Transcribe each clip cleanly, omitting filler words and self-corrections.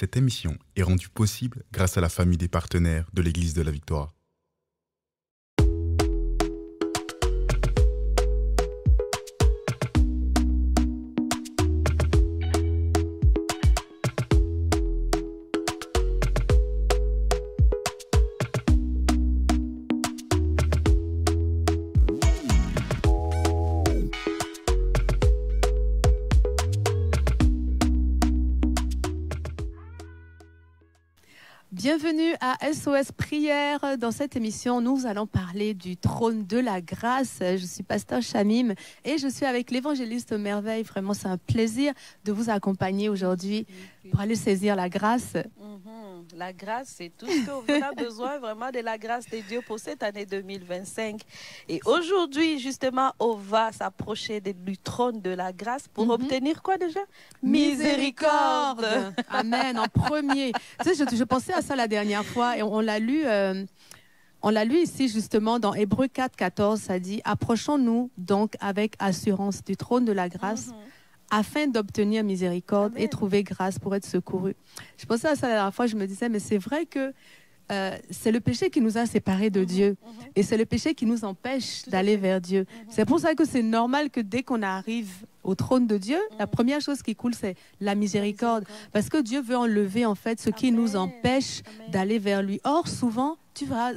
Cette émission est rendue possible grâce à la famille des partenaires de l'Église de la Victoire. Bienvenue à SOS Prière. Dans cette émission, nous allons parler du trône de la grâce. Je suis pasteur Chamim et je suis avec l'évangéliste Merveille. Vraiment, c'est un plaisir de vous accompagner aujourd'hui pour aller saisir la grâce. La grâce, c'est tout ce qu'on a besoin vraiment de la grâce de Dieu pour cette année 2025. Et aujourd'hui, justement, on va s'approcher du trône de la grâce pour obtenir quoi déjà? Miséricorde. Amen, en premier. Tu sais, je pensais à ça la dernière fois et on l'a lu ici justement dans Hébreux 4, 14, ça dit « Approchons-nous donc avec assurance du trône de la grâce afin d'obtenir miséricorde et trouver grâce pour être secouru. » Je pensais à ça la dernière fois, je me disais, mais c'est vrai que c'est le péché qui nous a séparés de Dieu et c'est le péché qui nous empêche d'aller vers Dieu. C'est pour ça que c'est normal que dès qu'on arrive au trône de Dieu, la première chose qui coule, c'est la miséricorde. Parce que Dieu veut enlever en fait ce qui nous empêche d'aller vers lui. Or, souvent, tu vois,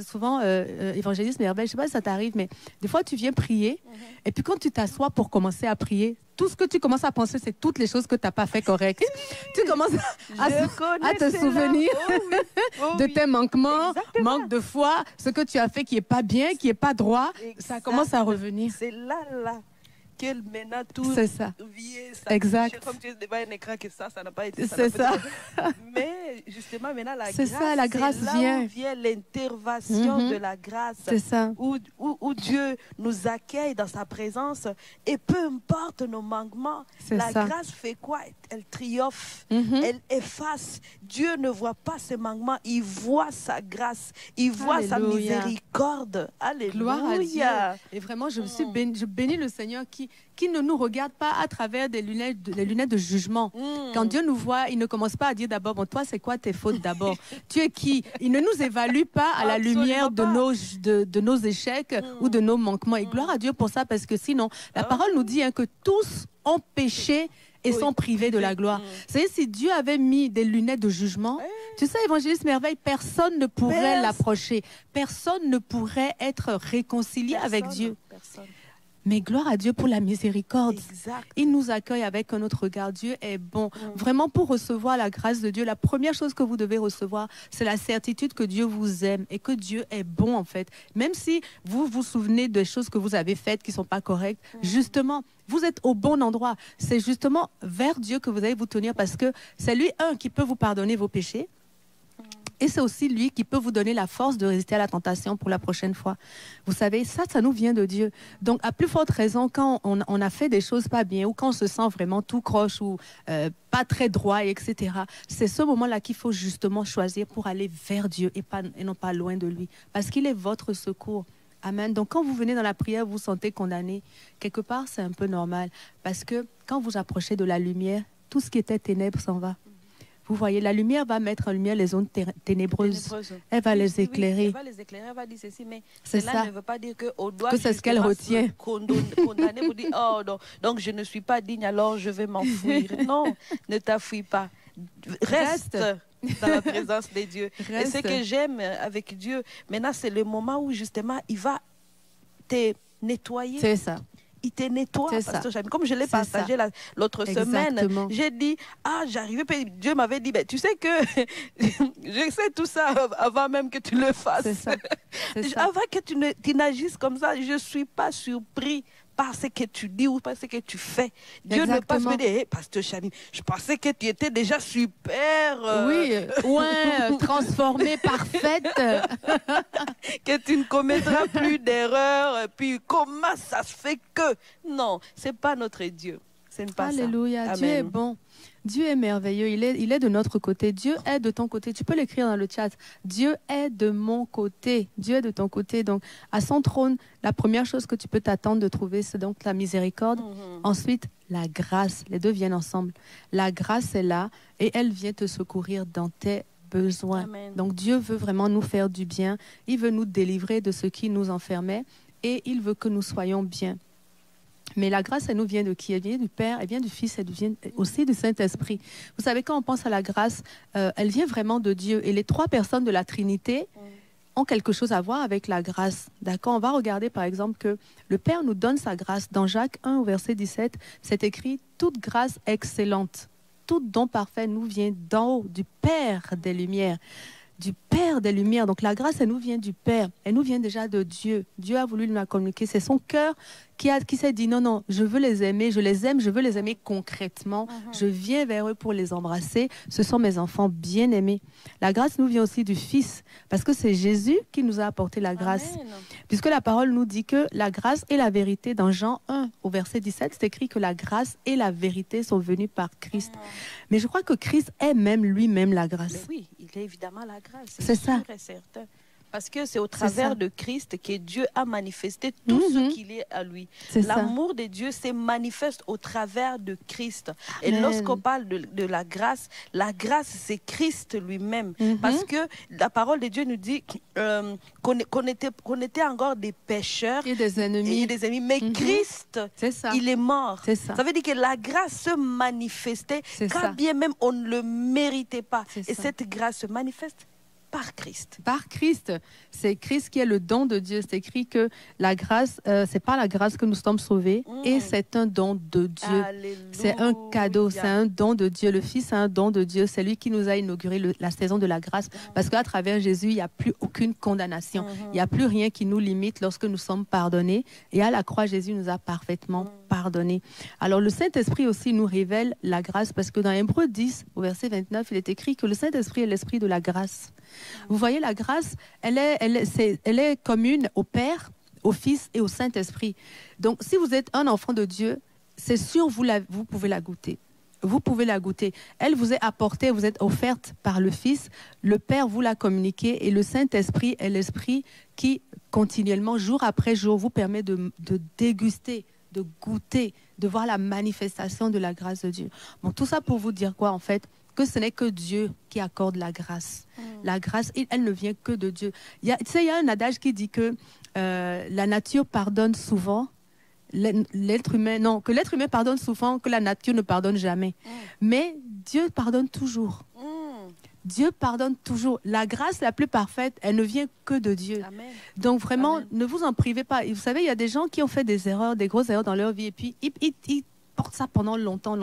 évangéliste Merveille, je ne sais pas si ça t'arrive, mais des fois, tu viens prier et puis quand tu t'assois pour commencer à prier, tout ce que tu commences à penser, c'est toutes les choses que tu n'as pas fait correctes. Tu commences à te souvenir de tes manquements, manque de foi, ce que tu as fait qui n'est pas bien, qui n'est pas droit. Ça commence à revenir. C'est là que maintenant tout c'est ça. Exact. Comme tu es devant un écran que ça n'a pas été ça. C'est ça. Mais justement, maintenant, la grâce vient. Où vient l'intervention de la grâce. C'est ça. Où Dieu nous accueille dans sa présence et peu importe nos manquements, la grâce fait quoi? Elle triomphe, elle efface. Dieu ne voit pas ses manquements, il voit sa grâce, il voit sa miséricorde. Alléluia. Gloire à Dieu. Et vraiment, je bénis le Seigneur qui ne nous regarde pas à travers des lunettes de jugement. Quand Dieu nous voit, il ne commence pas à dire d'abord, bon, toi, c'est quoi tes fautes d'abord? Tu es qui? Il ne nous évalue pas à la lumière de nos échecs ou de nos manquements. Et gloire à Dieu pour ça, parce que sinon, la parole nous dit que tous ont péché et sont privés de la gloire. C'est-à-dire, si Dieu avait mis des lunettes de jugement, tu sais, évangéliste Merveille, personne ne pourrait l'approcher. Personne ne pourrait être réconcilié avec Dieu. Mais gloire à Dieu pour la miséricorde. Exact. Il nous accueille avec un autre regard. Dieu est bon. Vraiment, pour recevoir la grâce de Dieu, la première chose que vous devez recevoir, c'est la certitude que Dieu vous aime et que Dieu est bon, en fait. Même si vous vous souvenez des choses que vous avez faites qui ne sont pas correctes, justement, vous êtes au bon endroit. C'est justement vers Dieu que vous allez vous tenir parce que c'est lui, qui peut vous pardonner vos péchés. Et c'est aussi lui qui peut vous donner la force de résister à la tentation pour la prochaine fois. Vous savez, ça nous vient de Dieu. Donc, à plus forte raison, quand on a fait des choses pas bien ou quand on se sent vraiment tout croche ou pas très droit, etc., c'est ce moment-là qu'il faut justement choisir pour aller vers Dieu et non pas loin de lui. Parce qu'il est votre secours. Amen. Donc, quand vous venez dans la prière, vous vous sentez condamné. Quelque part, c'est un peu normal. Parce que quand vous approchez de la lumière, tout ce qui était ténèbres s'en va. Vous voyez, la lumière va mettre en lumière les zones ténébreuses. Elle va les éclairer. Elle va les éclairer, elle va dire ceci, mais cela ne veut pas dire qu'on doit que c'est ce qu'elle retient. Condamner pour dire, oh non, donc je ne suis pas digne, alors je vais m'enfuir. Non, ne t'enfuis pas. Reste dans la présence de Dieu. Et ce que j'aime avec Dieu, maintenant, c'est le moment où justement, il va te nettoyer. C'est ça. Il te nettoie, Pasteur Chamim. Comme je l'ai partagé l'autre semaine, j'ai dit, j'arrivais, Dieu m'avait dit, tu sais que je sais tout ça avant même que tu le fasses. C'est ça. Avant que tu n'agisses comme ça, je ne suis pas surpris par ce que tu dis ou par ce que tu fais. Dieu ne passe me dire, hey, Pasteur Chamim, je pensais que tu étais déjà super. Transformée, parfaite. Que tu ne commettras plus d'erreurs. Puis comment ça se fait que... Non, ce n'est pas notre Dieu. Ce n'est pas Alléluia. ça. Dieu est bon. Dieu est merveilleux. Il est de notre côté. Dieu est de ton côté. Tu peux l'écrire dans le chat. Dieu est de mon côté. Dieu est de ton côté. Donc, à son trône, la première chose que tu peux t'attendre de trouver, c'est donc la miséricorde. Ensuite, la grâce. Les deux viennent ensemble. La grâce est là et elle vient te secourir dans tes besoins. Amen. Donc, Dieu veut vraiment nous faire du bien. Il veut nous délivrer de ce qui nous enfermait et il veut que nous soyons bien. Mais la grâce, elle nous vient de qui? Elle vient du Père, elle vient du Fils, elle vient aussi du Saint-Esprit. Vous savez, quand on pense à la grâce, elle vient vraiment de Dieu. Et les trois personnes de la Trinité ont quelque chose à voir avec la grâce. D'accord? On va regarder, par exemple, que le Père nous donne sa grâce. Dans Jacques 1, au verset 17, c'est écrit « Toute grâce excellente, tout don parfait nous vient d'en haut, du Père des Lumières. » Du Père des Lumières. Donc la grâce, elle nous vient du Père. Elle nous vient déjà de Dieu. Dieu a voulu nous la communiquer. C'est son cœur qui s'est dit, non, non, je veux les aimer, je les aime, je veux les aimer concrètement. Je viens vers eux pour les embrasser. Ce sont mes enfants bien-aimés. La grâce nous vient aussi du Fils, parce que c'est Jésus qui nous a apporté la grâce. Amen. Puisque la parole nous dit que la grâce et la vérité, dans Jean 1, au verset 17, c'est écrit que la grâce et la vérité sont venues par Christ. Mais je crois que Christ est même lui-même la grâce. Mais oui, il est évidemment la grâce. C'est ça. Sûr et certain. Parce que c'est au travers de Christ que Dieu a manifesté tout ce qu'il est à lui. L'amour de Dieu se manifeste au travers de Christ. Et lorsqu'on parle de la grâce, c'est Christ lui-même. Parce que la parole de Dieu nous dit qu'on était encore des pécheurs et des ennemis. Mais Christ, il est mort. Ça veut dire que la grâce se manifestait quand bien même on ne le méritait pas. Et cette grâce se manifeste par Christ. Par Christ. C'est Christ qui est le don de Dieu. C'est écrit que la grâce, c'est par la grâce que nous sommes sauvés et c'est un don de Dieu. C'est un cadeau, c'est un don de Dieu. Le Fils, c'est un don de Dieu. C'est lui qui nous a inauguré la saison de la grâce parce qu'à travers Jésus, il n'y a plus aucune condamnation. Il n'y a plus rien qui nous limite lorsque nous sommes pardonnés. Et à la croix, Jésus nous a parfaitement pardonnés. Alors, le Saint-Esprit aussi nous révèle la grâce parce que dans Hébreux 10, au verset 29, il est écrit que le Saint-Esprit est l'esprit de la grâce. Vous voyez, la grâce, elle est commune au Père, au Fils et au Saint-Esprit. Donc, si vous êtes un enfant de Dieu, c'est sûr, vous pouvez la goûter. Vous pouvez la goûter. Elle vous est apportée, vous êtes offerte par le Fils. Le Père vous l'a communiqué et le Saint-Esprit est l'Esprit qui, continuellement, jour après jour, vous permet de déguster, de goûter, de voir la manifestation de la grâce de Dieu. Bon, tout ça pour vous dire quoi, en fait? Que ce n'est que Dieu qui accorde la grâce. La grâce, elle ne vient que de Dieu. Il y a un adage qui dit que la nature pardonne souvent, l'être humain, non, que l'être humain pardonne souvent, que la nature ne pardonne jamais. Mais Dieu pardonne toujours. Dieu pardonne toujours. La grâce la plus parfaite, elle ne vient que de Dieu. Amen. Donc vraiment, ne vous en privez pas. Et vous savez, il y a des gens qui ont fait des erreurs, des grosses erreurs dans leur vie, et puis ils portent ça pendant longtemps.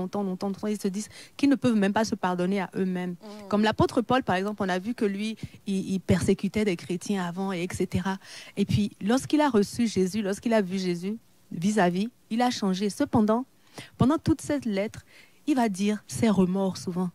Ils se disent qu'ils ne peuvent même pas se pardonner à eux-mêmes. Comme l'apôtre Paul, par exemple, on a vu que lui, il persécutait des chrétiens avant, etc. Et puis, lorsqu'il a reçu Jésus, lorsqu'il a vu Jésus vis-à-vis, il a changé. Cependant, pendant toute cette lettre, il va dire ses remords souvent.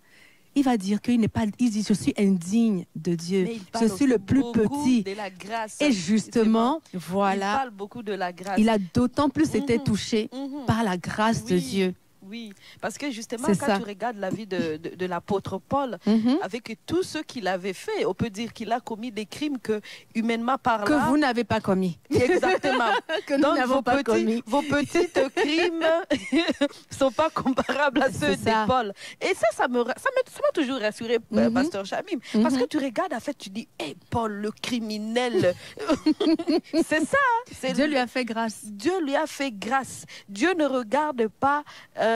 Il va dire qu'il n'est pas, il dit, je suis indigne de Dieu. Je suis le plus petit. De la grâce. Et justement, voilà. Il parle beaucoup de la grâce. Il a d'autant plus été touché par la grâce de Dieu. Oui, parce que justement, quand tu regardes la vie de l'apôtre Paul, avec tout ce qu'il avait fait, on peut dire qu'il a commis des crimes que, humainement parlant... Que vous n'avez pas commis. Exactement. Que nous n'avons pas commis. Vos petits crimes ne sont pas comparables à ceux de Paul. Et ça m'a toujours rassuré, Pasteur Chamim. Parce que tu regardes, en fait, tu dis, hey, Paul, le criminel. C'est ça. Dieu lui a fait grâce. Dieu lui a fait grâce. Dieu ne regarde pas...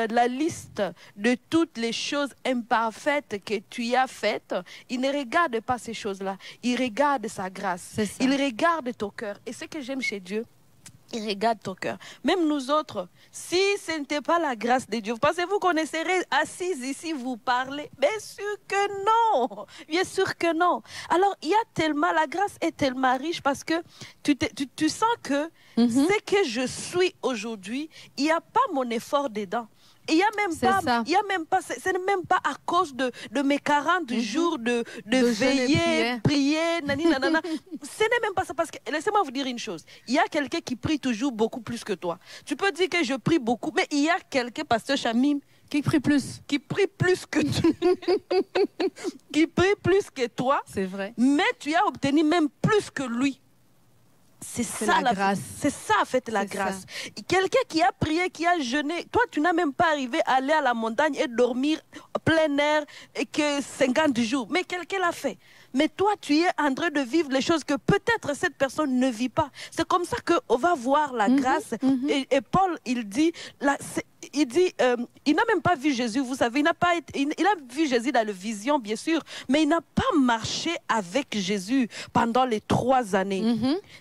la liste de toutes les choses imparfaites que tu as faites, il ne regarde pas ces choses-là. Il regarde sa grâce. Il regarde ton cœur. Et ce que j'aime chez Dieu, il regarde ton cœur. Même nous autres, si ce n'était pas la grâce de Dieu, pensez-vous qu'on serait assis ici, vous parler? Bien sûr que non. Bien sûr que non. Alors, il y a tellement, la grâce est tellement riche parce que tu sens que Ce que je suis aujourd'hui, il n'y a pas mon effort dedans. Il n'y a même pas, ce n'est même pas à cause de mes 40 jours de veiller, prier, nanana. Ce n'est même pas ça, parce que, laissez-moi vous dire une chose, il y a quelqu'un qui prie toujours beaucoup plus que toi. Tu peux dire que je prie beaucoup, mais il y a quelqu'un, pasteur Chamim, qui prie plus. Qui prie plus que toi. Qui prie plus que toi. C'est vrai. Mais tu as obtenu même plus que lui. C'est ça la grâce. C'est ça en fait la grâce. Quelqu'un qui a prié, qui a jeûné, toi tu n'as même pas arrivé à aller à la montagne et dormir plein air et que 50 jours. Mais quelqu'un l'a fait. Mais toi tu es en train de vivre les choses que peut-être cette personne ne vit pas. C'est comme ça qu'on va voir la grâce. Et Paul il dit, il n'a même pas vu Jésus, vous savez, il a vu Jésus dans la vision, bien sûr, mais il n'a pas marché avec Jésus pendant les 3 années.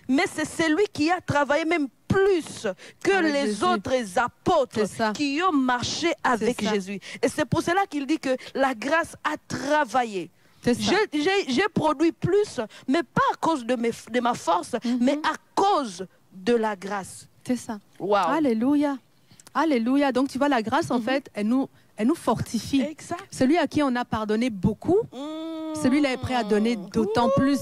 Mais c'est celui qui a travaillé même plus que avec les Jésus. Autres apôtres qui ont marché avec Jésus. Et c'est pour cela qu'il dit que la grâce a travaillé. J'ai produit plus, mais pas à cause de ma force, mais à cause de la grâce. C'est ça. Wow. Alléluia. Alléluia. Donc, tu vois, la grâce, en fait, elle nous fortifie. Exact. Celui à qui on a pardonné beaucoup, celui-là est prêt à donner d'autant plus.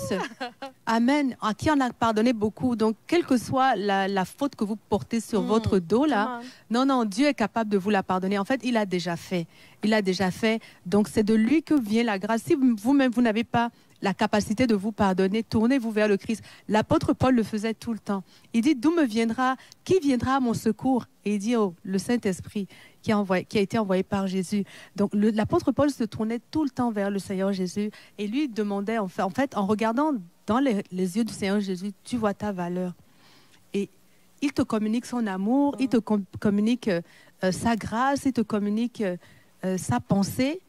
Amen. À qui on a pardonné beaucoup. Donc, quelle que soit la faute que vous portez sur votre dos, là, non, Dieu est capable de vous la pardonner. En fait, il a déjà fait. Il a déjà fait. Donc, c'est de lui que vient la grâce. Si vous-même, vous n'avez pas la capacité de vous pardonner, tournez-vous vers le Christ. L'apôtre Paul le faisait tout le temps. Il dit, qui viendra à mon secours? Et il dit, oh, le Saint-Esprit qui a été envoyé par Jésus. Donc l'apôtre Paul se tournait tout le temps vers le Seigneur Jésus et lui demandait, en fait, en regardant dans les yeux du Seigneur Jésus, tu vois ta valeur. Et il te communique son amour, il te communique sa grâce, il te communique sa pensée.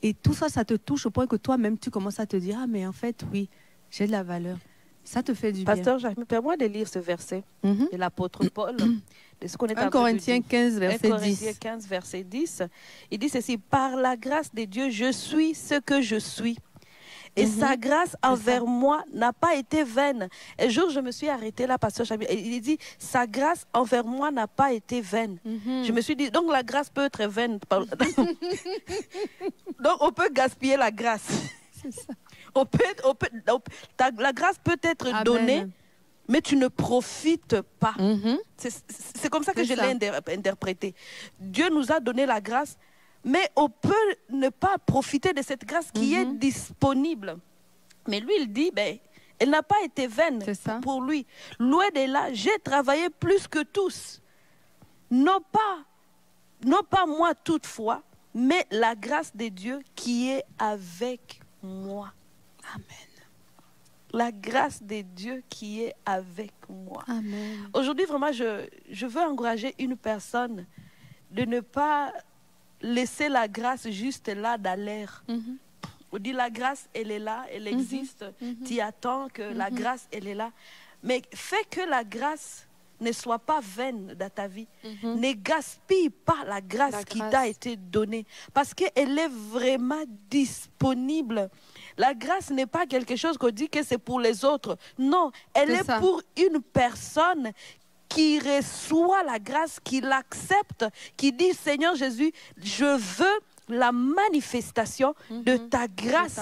Et tout ça, ça te touche au point que toi-même, tu commences à te dire, ah, mais en fait, oui, j'ai de la valeur. Ça te fait du bien. Pasteur Jacques, permets-moi de lire ce verset de l'apôtre Paul. De ce qu'on est 1 Corinthiens 15, verset 10. 1 Corinthiens 15, verset 10. Il dit ceci, par la grâce de Dieu, je suis ce que je suis. Et sa grâce envers moi n'a pas été vaine. Un jour, je me suis arrêtée là, pasteur Chamil. Il dit, sa grâce envers moi n'a pas été vaine. Je me suis dit, donc la grâce peut être vaine. Donc on peut gaspiller la grâce. C'est ça. La grâce peut être donnée, mais tu ne profites pas. C'est comme ça que je l'ai interprété. Dieu nous a donné la grâce, mais on peut ne pas profiter de cette grâce qui est disponible. Mais lui, il dit, ben, elle n'a pas été vaine pour lui. Loin de là, j'ai travaillé plus que tous. Non pas moi toutefois, mais la grâce de Dieu qui est avec moi. Amen. La grâce de Dieu qui est avec moi. Amen. Aujourd'hui, vraiment, je veux encourager une personne de ne pas laisser la grâce juste là dans l'air. On dit la grâce, elle est là, elle existe. Tu attends que la grâce, elle est là. Mais fais que la grâce ne soit pas vaine dans ta vie. Ne gaspille pas la grâce qui t'a été donnée. Parce qu'elle est vraiment disponible. La grâce n'est pas quelque chose qu'on dit que c'est pour les autres. Non, elle est pour une personne qui reçoit la grâce, qui l'accepte, qui dit, Seigneur Jésus, je veux la manifestation de ta grâce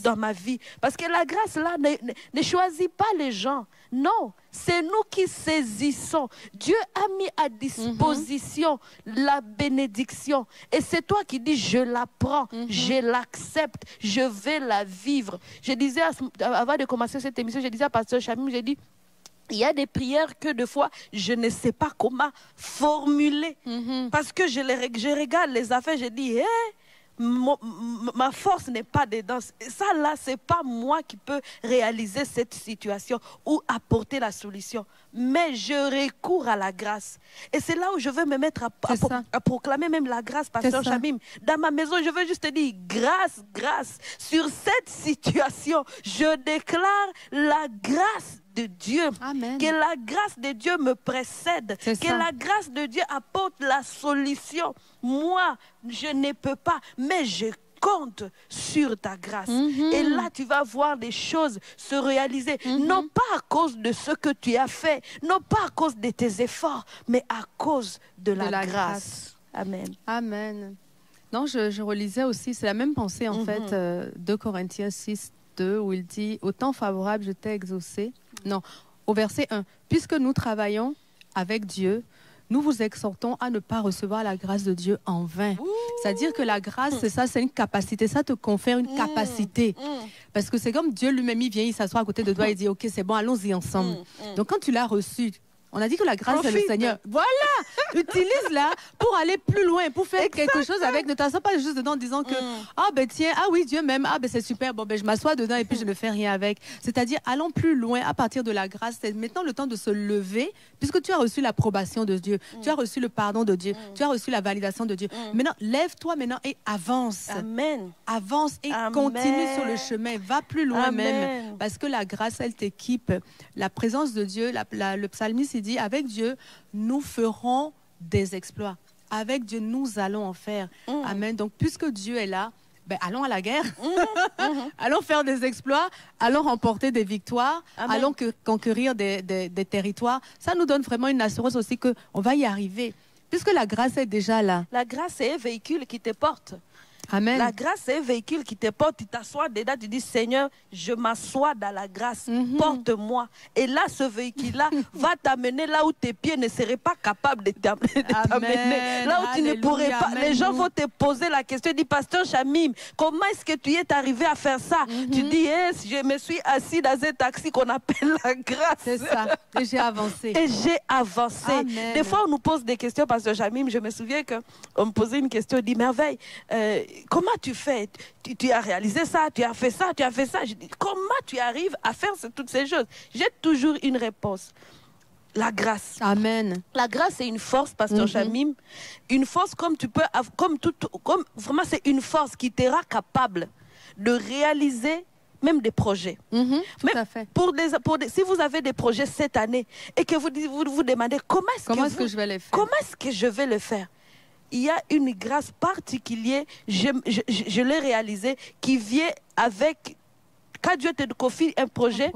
dans ma vie. Parce que la grâce, là, ne choisit pas les gens. Non, c'est nous qui saisissons. Dieu a mis à disposition la bénédiction. Et c'est toi qui dis, je la prends, je l'accepte, je vais la vivre. Je disais, avant de commencer cette émission, je disais à Pasteur Chamim, j'ai dit, il y a des prières que des fois, je ne sais pas comment formuler. Parce que je regarde les affaires, je dis, ma force n'est pas dedans. Ça là, ce n'est pas moi qui peux réaliser cette situation ou apporter la solution. Mais je recours à la grâce. Et c'est là où je veux me mettre à proclamer même la grâce, Pasteur Chamim. Dans ma maison, je veux juste dire, grâce, grâce. Sur cette situation, je déclare la grâce de Dieu. Amen. Que la grâce de Dieu me précède. Que la grâce de Dieu apporte la solution. Moi, je ne peux pas, mais je compte sur ta grâce. Et là, tu vas voir des choses se réaliser, non pas à cause de ce que tu as fait, non pas à cause de tes efforts, mais à cause de la grâce. Amen. Amen. Non, je relisais aussi, c'est la même pensée en fait, 2 Corinthiens 6, 2, où il dit « Au temps favorable, je t'ai exaucé ». Non, au verset 1, « Puisque nous travaillons avec Dieu, nous vous exhortons à ne pas recevoir la grâce de Dieu en vain. » C'est-à-dire que la grâce, c'est ça, c'est une capacité. Ça te confère une capacité. Parce que c'est comme Dieu lui-même, il vient, il s'assoit à côté de toi et dit « Ok, c'est bon, allons-y ensemble. » Donc quand tu l'as reçu, on a dit que la grâce c'est le Seigneur. Voilà, utilise-la pour aller plus loin, pour faire quelque chose avec. Ne t'assois pas juste dedans en disant que ah ben tiens, ah oui Dieu m'aime, ah ben c'est super, bon ben je m'assois dedans et puis je ne fais rien avec. C'est-à-dire allons plus loin à partir de la grâce. C'est maintenant le temps de se lever puisque tu as reçu l'approbation de Dieu, tu as reçu le pardon de Dieu, tu as reçu la validation de Dieu. Maintenant lève-toi maintenant et avance. Amen. Avance et continue sur le chemin, va plus loin même parce que la grâce elle t'équipe. La présence de Dieu, le psalmiste il dit avec Dieu nous ferons des exploits. Avec Dieu nous allons en faire. Amen. Donc puisque Dieu est là, ben, allons à la guerre. Allons faire des exploits, allons remporter des victoires, allons conquérir des territoires. Ça nous donne vraiment une assurance aussi qu'on va y arriver. Puisque la grâce est déjà là. La grâce est un véhicule qui te porte. Amen. La grâce est un véhicule qui te porte, tu t'assois dedans, tu dis Seigneur, je m'assois dans la grâce, porte-moi. Et là, ce véhicule-là va t'amener là où tes pieds ne seraient pas capables de t'amener. Là où tu ne pourrais pas. Les gens vont te poser la question, dis Pasteur Chamim, comment est-ce que tu es arrivé à faire ça? Tu dis, je me suis assis dans un taxi qu'on appelle la grâce. C'est ça, et j'ai avancé. Et j'ai avancé. Amen. Des fois, on nous pose des questions, Pasteur Chamim, je me souviens qu'on me posait une question, on dit Merveille, comment tu fais? Tu as réalisé ça, tu as fait ça, tu as fait ça. Je dis, comment tu arrives à faire toutes ces choses? J'ai toujours une réponse. La grâce. Amen. La grâce, c'est une force, Pasteur Chamim. Une force comme tu peux, vraiment, c'est une force qui te rend capable de réaliser même des projets. Tout à fait. Si vous avez des projets cette année et que vous demandez comment est-ce que je vais les faire? Comment est-ce que je vais le faire? Il y a une grâce particulière, je l'ai réalisée, qui vient avec, quand Dieu te confie un projet,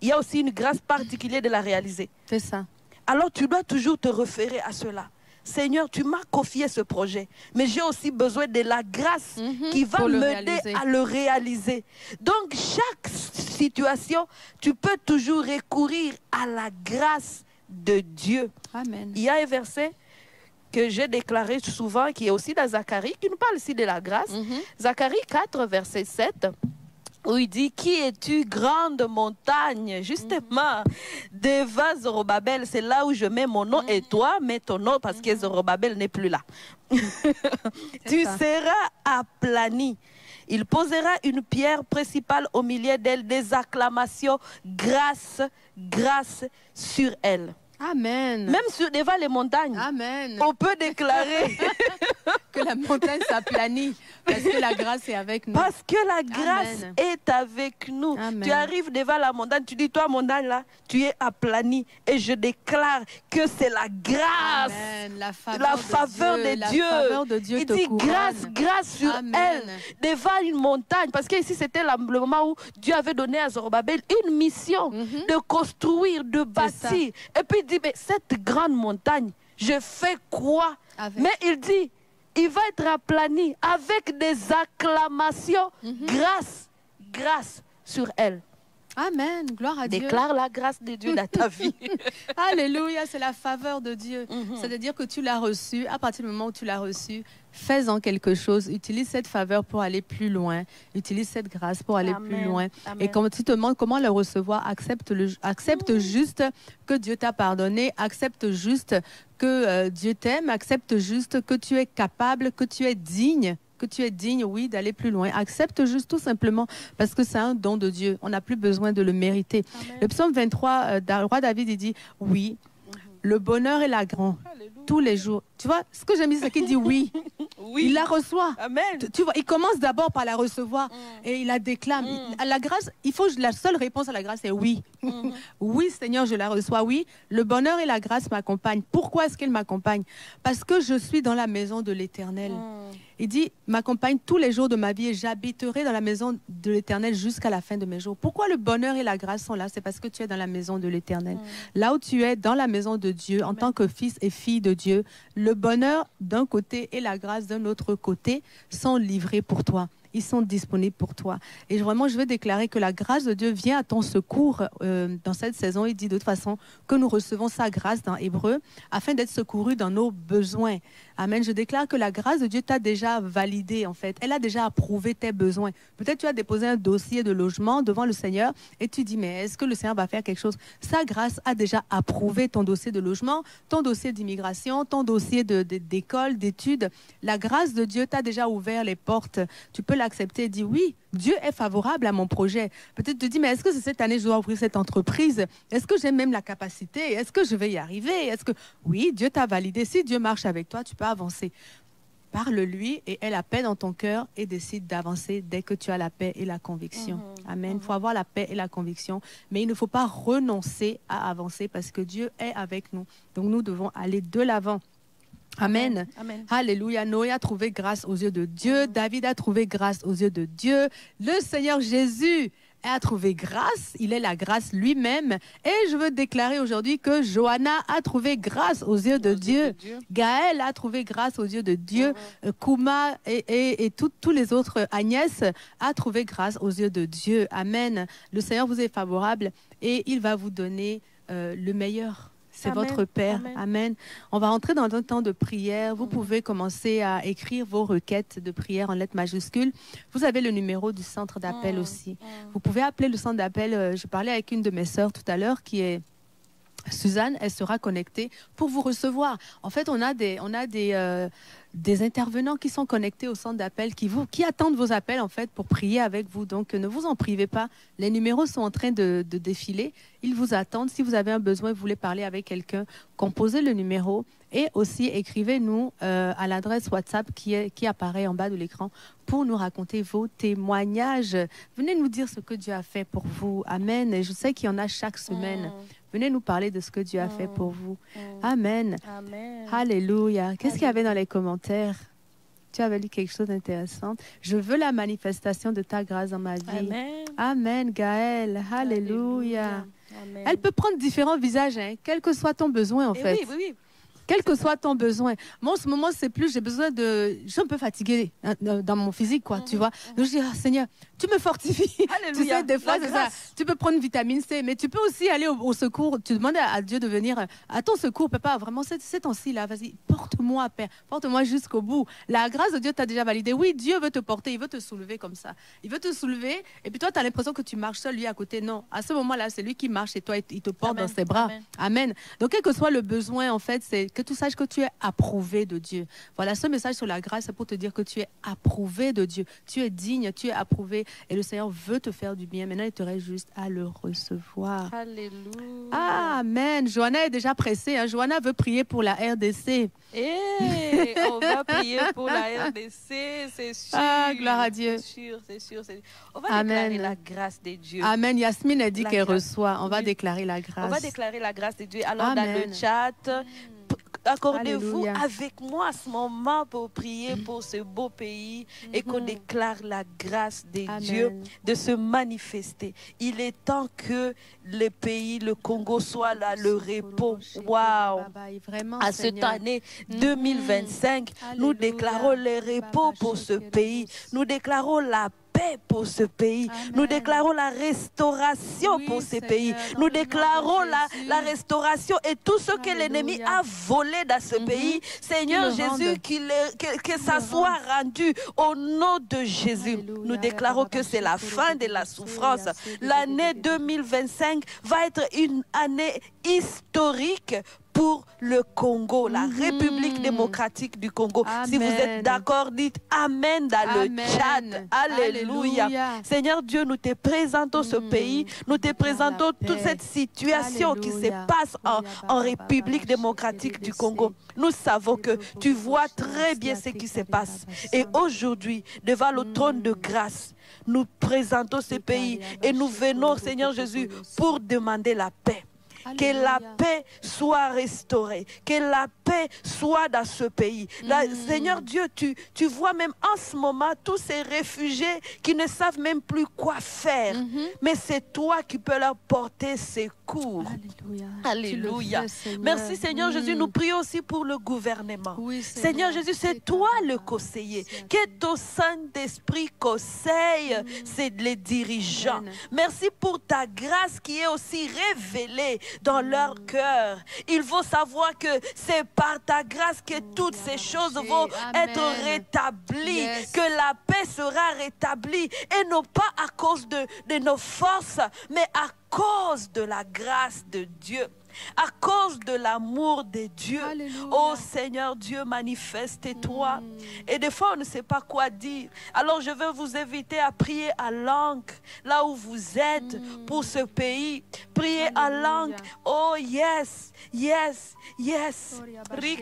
il y a aussi une grâce particulière de la réaliser. C'est ça. Alors tu dois toujours te référer à cela. Seigneur, tu m'as confié ce projet, mais j'ai aussi besoin de la grâce qui va m'aider à le réaliser. Donc chaque situation, tu peux toujours recourir à la grâce de Dieu. Amen. Il y a un verset que j'ai déclaré souvent, qui est aussi dans Zacharie, qui nous parle ici de la grâce. Zacharie 4, verset 7, où il dit, qui es-tu, grande montagne? Justement, devant Zorobabel, c'est là où je mets mon nom, et toi, mets ton nom, parce que Zorobabel n'est plus là. Tu seras aplani. Il posera une pierre principale au milieu d'elle, des acclamations, grâce, grâce sur elle. Amen. Même devant les montagnes, Amen. On peut déclarer que la montagne s'aplanit parce que la grâce est avec nous. Parce que la grâce est avec nous. Amen. Tu arrives devant la montagne, tu dis, toi montagne là, tu es aplani. Et je déclare que c'est la grâce. Amen. La faveur de Dieu. Il dit grâce, grâce sur elle. Devant une montagne. Parce que ici c'était le moment où Dieu avait donné à Zorobabel une mission de construire, de bâtir. Et puis il dit, mais cette grande montagne, je fais quoi? Mais il dit, il va être aplani avec des acclamations, grâce, grâce sur elle. Amen, gloire à Dieu. Déclare la grâce de Dieu dans ta vie. Alléluia, c'est la faveur de Dieu. C'est-à-dire que tu l'as reçu, à partir du moment où tu l'as reçu, fais-en quelque chose, utilise cette faveur pour aller plus loin, utilise cette grâce pour aller plus loin. Amen. Et quand tu te demandes comment le recevoir, accepte juste que Dieu t'a pardonné, accepte juste que Dieu t'aime, accepte juste que tu es capable, que tu es digne. Oui, d'aller plus loin. Accepte juste tout simplement parce que c'est un don de Dieu. On n'a plus besoin de le mériter. Amen. Le psaume 23, le roi David, il dit, oui, le bonheur est la grande tous les jours. Tu vois, ce que j'aime, c'est qu'il dit oui. Il la reçoit. Amen. Tu vois, il commence d'abord par la recevoir et il la déclame. La grâce, la seule réponse à la grâce est oui. Oui, Seigneur, je la reçois. Oui, le bonheur et la grâce m'accompagnent. Pourquoi est-ce qu'elle m'accompagne? Parce que je suis dans la maison de l'Éternel. Il dit, m'accompagne tous les jours de ma vie et j'habiterai dans la maison de l'Éternel jusqu'à la fin de mes jours. Pourquoi le bonheur et la grâce sont là? C'est parce que tu es dans la maison de l'Éternel. Là où tu es, dans la maison de Dieu, en tant que fils et fille de Dieu, le bonheur d'un côté et la grâce d'un autre côté sont livrés pour toi. Ils sont disponibles pour toi. Et vraiment, je veux déclarer que la grâce de Dieu vient à ton secours dans cette saison. Il dit de toute façon que nous recevons sa grâce dans Hébreu afin d'être secourus dans nos besoins. Amen. Je déclare que la grâce de Dieu t'a déjà validé, en fait. Elle a déjà approuvé tes besoins. Peut-être tu as déposé un dossier de logement devant le Seigneur et tu dis, mais est-ce que le Seigneur va faire quelque chose? Sa grâce a déjà approuvé ton dossier de logement, ton dossier d'immigration, ton dossier d'école, d'études. La grâce de Dieu t'a déjà ouvert les portes. Tu peux l'accepter et dire, oui, Dieu est favorable à mon projet. Peut-être te dire, mais est-ce que cette année, je dois ouvrir cette entreprise? Est-ce que j'ai même la capacité? Est-ce que je vais y arriver? Est-ce que... Oui, Dieu t'a validé. Si Dieu marche avec toi, tu peux avancer. Parle-lui et aie la paix dans ton cœur et décide d'avancer dès que tu as la paix et la conviction. Amen. Il faut avoir la paix et la conviction, mais il ne faut pas renoncer à avancer parce que Dieu est avec nous. Donc nous devons aller de l'avant. Amen. Amen. Alléluia. Noé a trouvé grâce aux yeux de Dieu. David a trouvé grâce aux yeux de Dieu. Le Seigneur Jésus a trouvé grâce. Il est la grâce lui-même. Et je veux déclarer aujourd'hui que Johanna a trouvé grâce aux yeux de Dieu. Gaël a trouvé grâce aux yeux de Dieu. Kouma et tous les autres, Agnès, a trouvé grâce aux yeux de Dieu. Amen. Le Seigneur vous est favorable et il va vous donner le meilleur. C'est votre Père. Amen. Amen. On va entrer dans un temps de prière. Vous pouvez commencer à écrire vos requêtes de prière en lettres majuscules. Vous avez le numéro du centre d'appel aussi. Vous pouvez appeler le centre d'appel. Je parlais avec une de mes sœurs tout à l'heure qui est Suzanne. Elle sera connectée pour vous recevoir. En fait, on a des intervenants qui sont connectés au centre d'appel, qui attendent vos appels en fait pour prier avec vous. Donc ne vous en privez pas. Les numéros sont en train de défiler. Ils vous attendent. Si vous avez un besoin, vous voulez parler avec quelqu'un, composez le numéro et aussi écrivez-nous à l'adresse WhatsApp qui apparaît en bas de l'écran pour nous raconter vos témoignages. Venez nous dire ce que Dieu a fait pour vous. Amen. Et je sais qu'il y en a chaque semaine. Venez nous parler de ce que Dieu a fait pour vous. Amen. Amen. Alléluia. Qu'est-ce qu'il y avait dans les commentaires? Tu avais lu quelque chose d'intéressant. Je veux la manifestation de ta grâce dans ma vie. Amen. Amen, Gaëlle. Alléluia. Amen. Elle peut prendre différents visages, hein, quel que soit ton besoin, en fait. Oui. Quel que soit ton besoin. Moi, en ce moment, c'est plus, j'ai besoin de... Je suis un peu fatiguée dans mon physique, quoi, tu vois. Donc, je dis, Seigneur, tu me fortifies. Alléluia. Tu sais, des fois, c'est ça. Tu peux prendre vitamine C, mais tu peux aussi aller au secours. Tu demandes à Dieu de venir à ton secours, papa. Vraiment, c'est temps-ci, là, vas-y, porte-moi, Père. Porte-moi jusqu'au bout. La grâce de Dieu t'a déjà validé. Oui, Dieu veut te porter, il veut te soulever comme ça. Il veut te soulever, et puis toi, tu as l'impression que tu marches seul, lui, à côté. Non, à ce moment-là, c'est lui qui marche, et toi, il te porte dans ses bras. Amen. Amen. Donc, quel que soit le besoin, en fait, c'est que tu saches que tu es approuvé de Dieu. Voilà, ce message sur la grâce, c'est pour te dire que tu es approuvé de Dieu. Tu es digne, tu es approuvé, et le Seigneur veut te faire du bien. Maintenant, il te reste juste à le recevoir. Alléluia. Amen. Johanna est déjà pressée. Hein. Johanna veut prier pour la RDC. On va prier pour la RDC, c'est sûr. Ah, gloire à Dieu. C'est sûr. On va déclarer la grâce de Dieu. Amen. Yasmine a dit qu'elle reçoit. On va déclarer la grâce. On va déclarer la grâce de Dieu. Alors, Amen. dans le chat, accordez-vous Alléluia. avec moi à ce moment pour prier pour ce beau pays et qu'on déclare la grâce de Amen. Dieu de se manifester. Il est temps que le pays, le Congo, soit là, le repos. Waouh! À cette année 2025, nous déclarons le repos pour ce pays. Nous déclarons la paix pour ce pays. Amen. Nous déclarons la restauration pour ce pays. Nous déclarons la restauration et tout ce que l'ennemi a volé dans ce pays. Seigneur Jésus, que ça soit rendu au nom de Jésus. Alléluia. Nous déclarons que c'est la fin de la souffrance. L'année 2025 va être une année historique pour le Congo, la République démocratique du Congo. Amen. Si vous êtes d'accord, dites Amen dans le chat. Alléluia. Seigneur Dieu, nous te présentons ce pays, nous te présentons toute cette situation qui se passe en République démocratique du Congo. Nous savons que tu vois très bien ce qui se passe. Et aujourd'hui, devant le trône de grâce, nous présentons ce pays et nous venons, Seigneur Jésus, pour demander la paix. que la paix soit restaurée, que la paix soit dans ce pays. Seigneur Dieu, tu vois même en ce moment tous ces réfugiés qui ne savent même plus quoi faire. Mais c'est toi qui peux leur porter secours. Alléluia. Merci Seigneur Jésus. Nous prions aussi pour le gouvernement. Oui, Seigneur Jésus, c'est toi le conseiller. Que ton Saint-Esprit conseille les dirigeants. Merci pour ta grâce qui est aussi révélée dans leur cœur. Il faut savoir que c'est par ta grâce que toutes ces choses vont être rétablies, que la paix sera rétablie et non pas à cause de nos forces, mais à cause de la grâce de Dieu, à cause de l'amour de Dieu. Oh Seigneur Dieu, manifeste-toi. Et des fois, on ne sait pas quoi dire. Alors, je veux vous inviter à prier en langue, là où vous êtes, pour ce pays. Priez en langue. Oh yes, yes, yes. Tu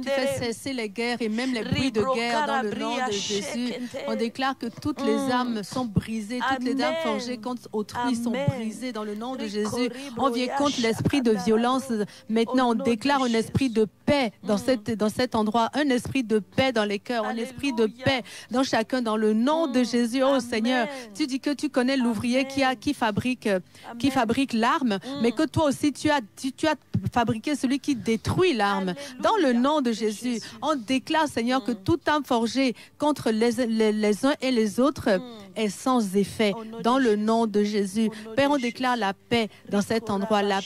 fais cesser les guerres et même les bruits de guerre dans le nom de Jésus. On déclare que toutes les âmes sont brisées, toutes les âmes forgées contre autrui sont brisées dans le nom de Jésus. On vient contre l'esprit de violence. Maintenant, on déclare un esprit de paix dans cet endroit, un esprit de paix dans les cœurs, un esprit de paix dans chacun, dans le nom de Jésus. Oh Seigneur, tu dis que tu connais l'ouvrier qui fabrique l'arme, mais que toi aussi tu as fabriqué celui qui détruit l'arme. Dans le nom de Jésus, on déclare, Seigneur, que toute âme forgée contre les uns et les autres est sans effet. Dans le nom de Jésus, Père, on déclare la paix dans cet endroit, la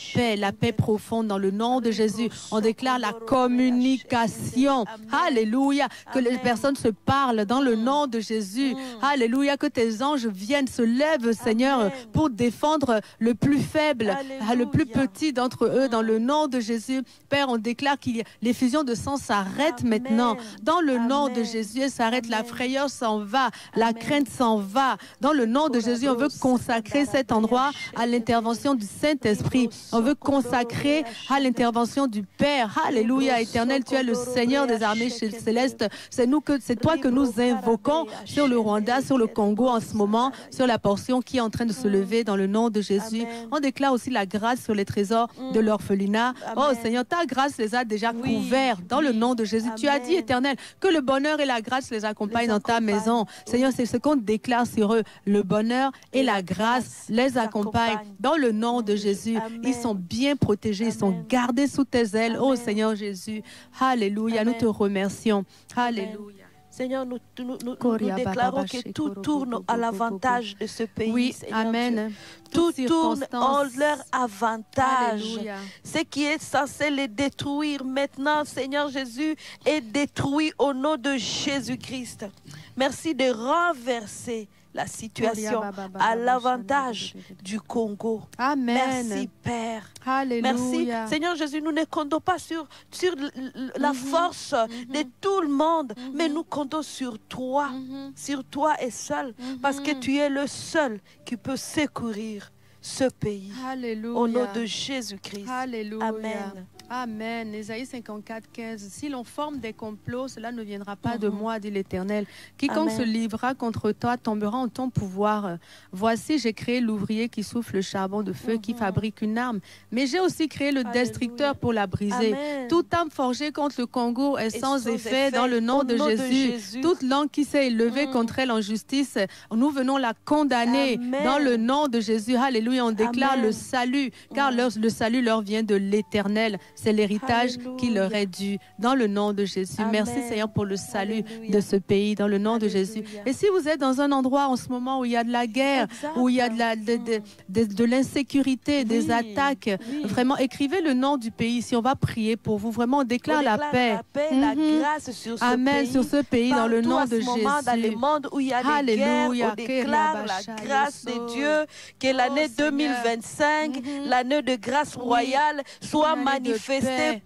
paix profonde dans le nom de Jésus. On déclare la communication. Alléluia. Que les personnes se parlent dans le nom de Jésus. Alléluia. Que tes anges viennent, se lèvent, Seigneur, pour défendre le plus faible, le plus petit d'entre eux dans le nom de Jésus. Père, on déclare que l'effusion de sang s'arrête maintenant. Dans le nom de Jésus, elle s'arrête. La frayeur s'en va. La crainte s'en va. Dans le nom de Jésus, on veut consacrer cet endroit à l'intervention du Saint-Esprit. On veut consacrer à l'intervention du Père. Alléluia, éternel, tu es le Seigneur des armées célestes. C'est toi que nous invoquons sur le Rwanda, sur le Congo en ce moment, sur la portion qui est en train de se lever dans le nom de Jésus. On déclare aussi la grâce sur les trésors de l'orphelinat. Oh Seigneur, ta grâce les a déjà couverts dans le nom de Jésus. Tu as dit, éternel, que le bonheur et la grâce les accompagnent dans ta maison. Seigneur, c'est ce qu'on déclare sur eux. Le bonheur et la grâce les accompagnent dans le nom de Jésus. Ils sont bien protégés, ils sont gardés sous tes ailes. Oh Seigneur Jésus, alléluia, nous te remercions. Alléluia. Seigneur, nous déclarons que tout tourne à l'avantage de ce pays. Oui, Seigneur amen. Dieu. Tout tourne en leur avantage. Alléluia. Ce qui est censé les détruire maintenant, Seigneur Jésus, est détruit au nom de Jésus-Christ. Merci de renverser la situation à l'avantage du Congo. Amen. Merci, Père. Alléluia. Merci, Seigneur Jésus. Nous ne comptons pas sur la force de tout le monde, mais nous comptons sur toi et seul, parce que tu es le seul qui peut secourir ce pays. Alléluia. Au nom de Jésus-Christ. Alléluia. Amen. Amen. Ésaïe 54, 15. Si l'on forme des complots, cela ne viendra pas de moi, dit l'Éternel. Quiconque se livrera contre toi tombera en ton pouvoir. Voici, j'ai créé l'ouvrier qui souffle le charbon de feu, qui fabrique une arme. Mais j'ai aussi créé le destructeur pour la briser. Amen. Toute arme forgée contre le Congo est sans effet dans le nom de Jésus. Toute langue qui s'est élevée contre elle en justice, nous venons la condamner dans le nom de Jésus. Alléluia. On déclare le salut, car le salut leur vient de l'Éternel. C'est l'héritage qui leur est dû dans le nom de Jésus. Amen. Merci Seigneur pour le salut de ce pays dans le nom de Jésus. Et si vous êtes dans un endroit en ce moment où il y a de la guerre, où il y a de l'insécurité, des attaques, vraiment écrivez le nom du pays. Si on va prier pour vous, vraiment on déclare la paix, la grâce sur ce Amen, pays. Sur ce pays dans le nom de Jésus. Dans le monde où il y a des guerres, on déclare la grâce de Dieu, que l'année 2025, l'année de grâce royale, soit manifestée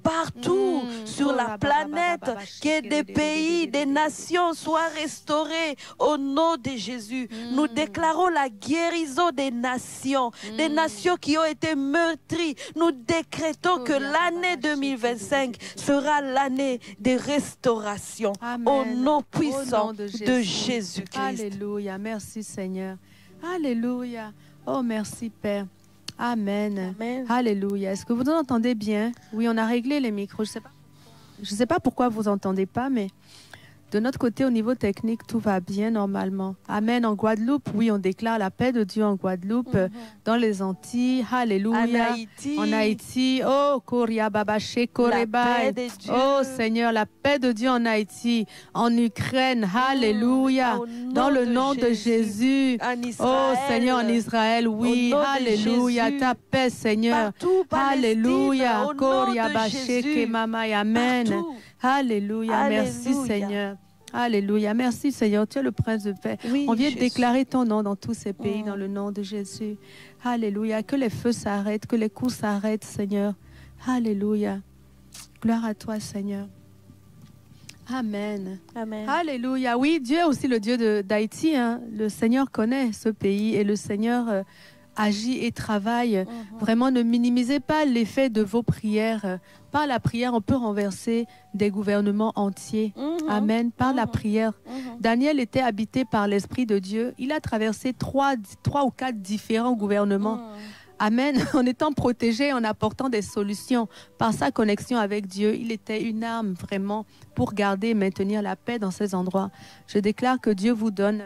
partout sur la planète, que des pays, des nations soient restaurées au nom de Jésus. Nous déclarons la guérison des nations qui ont été meurtries. Nous décrétons que l'année 2025 sera l'année de restauration. Amen. Au nom puissant de Jésus-Christ. Alléluia. Merci Seigneur. Alléluia. Oh merci Père. Amen. Amen. Alléluia. Est-ce que vous entendez bien? Oui, on a réglé les micros. Je sais pas pourquoi vous entendez pas, mais de notre côté, au niveau technique, tout va bien normalement. Amen. En Guadeloupe, oui, on déclare la paix de Dieu en Guadeloupe, dans les Antilles. Alléluia. En Haïti. Oh, Koria Babaché, Koreba. Oh, Seigneur, la paix de Dieu en Haïti. En Ukraine. Alléluia. Dans le nom de Jésus. Oh, Seigneur, en Israël, oui. Alléluia. Ta paix, Seigneur. Alléluia. Koria Babaché, Kemama. Amen. Alléluia. Merci Seigneur. Alléluia. Merci Seigneur. Tu es le prince de paix. Oui, on vient Jésus. déclarer ton nom dans tous ces pays, dans le nom de Jésus. Alléluia. Que les feux s'arrêtent, que les coups s'arrêtent, Seigneur. Alléluia. Gloire à toi, Seigneur. Amen. Amen. Alléluia. Oui, Dieu est aussi le Dieu d'Haïti. Hein. Le Seigneur connaît ce pays et le Seigneur agit et travaille. Vraiment, ne minimisez pas l'effet de vos prières. Par la prière, on peut renverser des gouvernements entiers. Amen. Par la prière. Daniel était habité par l'Esprit de Dieu. Il a traversé trois ou quatre différents gouvernements. Amen. En étant protégé, en apportant des solutions par sa connexion avec Dieu, il était une arme vraiment pour garder et maintenir la paix dans ces endroits. Je déclare que Dieu vous donne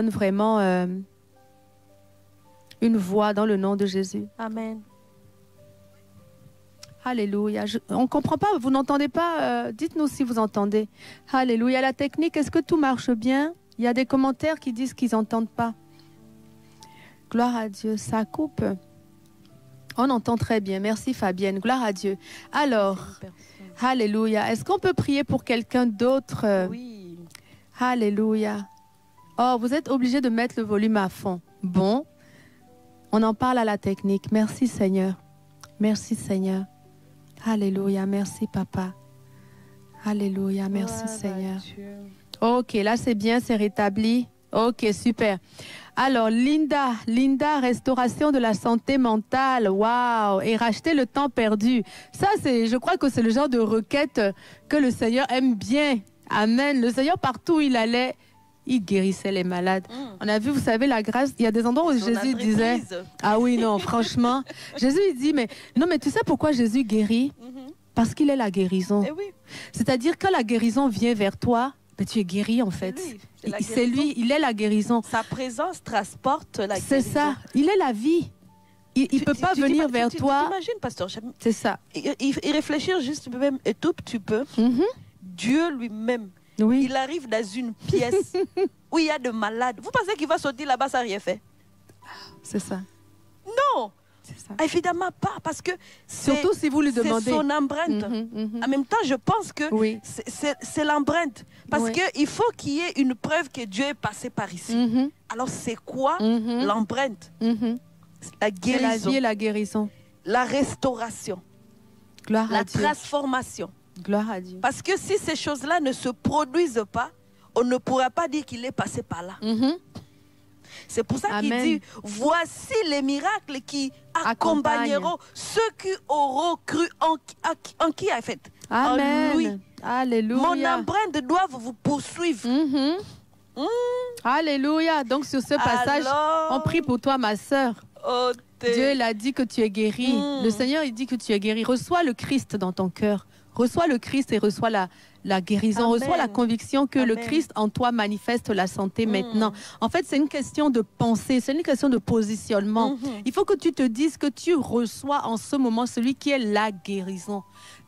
vraiment une voix dans le nom de Jésus. Amen. Alléluia. On ne comprend pas, vous n'entendez pas? Dites-nous si vous entendez. Alléluia. La technique, est-ce que tout marche bien? Il y a des commentaires qui disent qu'ils n'entendent pas. Gloire à Dieu. Ça coupe. On entend très bien. Merci Fabienne. Gloire à Dieu. Alors, alléluia. Est-ce qu'on peut prier pour quelqu'un d'autre? Oui. Alléluia. Oh, vous êtes obligé de mettre le volume à fond. Bon. On en parle à la technique. Merci Seigneur. Merci Seigneur. Alléluia. Merci Papa. Alléluia. Merci Seigneur. Ok, là c'est bien, c'est rétabli. Ok, super. Alors, Linda, restauration de la santé mentale. Waouh! Et racheter le temps perdu. Ça, je crois que c'est le genre de requête que le Seigneur aime bien. Amen. Le Seigneur, partout où il allait, il guérissait les malades. On a vu, vous savez, la grâce. Il y a des endroits où Jésus disait... Ah oui, non, franchement. Jésus, il dit, mais tu sais pourquoi Jésus guérit? Parce qu'il est la guérison. Eh oui. C'est-à-dire, quand la guérison vient vers toi, ben, tu es guéri, en fait. C'est lui, il est la guérison. Sa présence transporte la guérison. C'est ça. Il est la vie. Il ne peut pas venir vers toi. T'imagines, pasteur? C'est ça. Il réfléchir juste même un tout petit peu. Dieu lui-même, oui. Il arrive dans une pièce où il y a de malades. Vous pensez qu'il va sortir là-bas sans rien faire? C'est ça. Non. Ça. Évidemment pas, parce que surtout si vous lui demandez. C'est son empreinte. En même temps, je pense que c'est l'empreinte. Parce qu'il faut qu'il y ait une preuve que Dieu est passé par ici. Alors, c'est quoi l'empreinte? La guérison. La vie et la guérison. La restauration. Gloire à Dieu. La transformation. Gloire à Dieu. Parce que si ces choses-là ne se produisent pas, on ne pourra pas dire qu'il est passé par là. C'est pour ça qu'il dit, voici les miracles qui accompagneront ceux qui auront cru en qui a fait. Amen. En lui. Alléluia. Mon empreinte doit vous poursuivre. Alléluia. Donc sur ce passage, on prie pour toi, ma sœur. Dieu l'a dit que tu es guérie. Le Seigneur, il dit que tu es guérie. Reçois le Christ dans ton cœur. Reçois le Christ et reçois la guérison. Amen. Reçois la conviction que le Christ en toi manifeste la santé maintenant. En fait, c'est une question de pensée, c'est une question de positionnement. Il faut que tu te dises que tu reçois en ce moment celui qui est la guérison.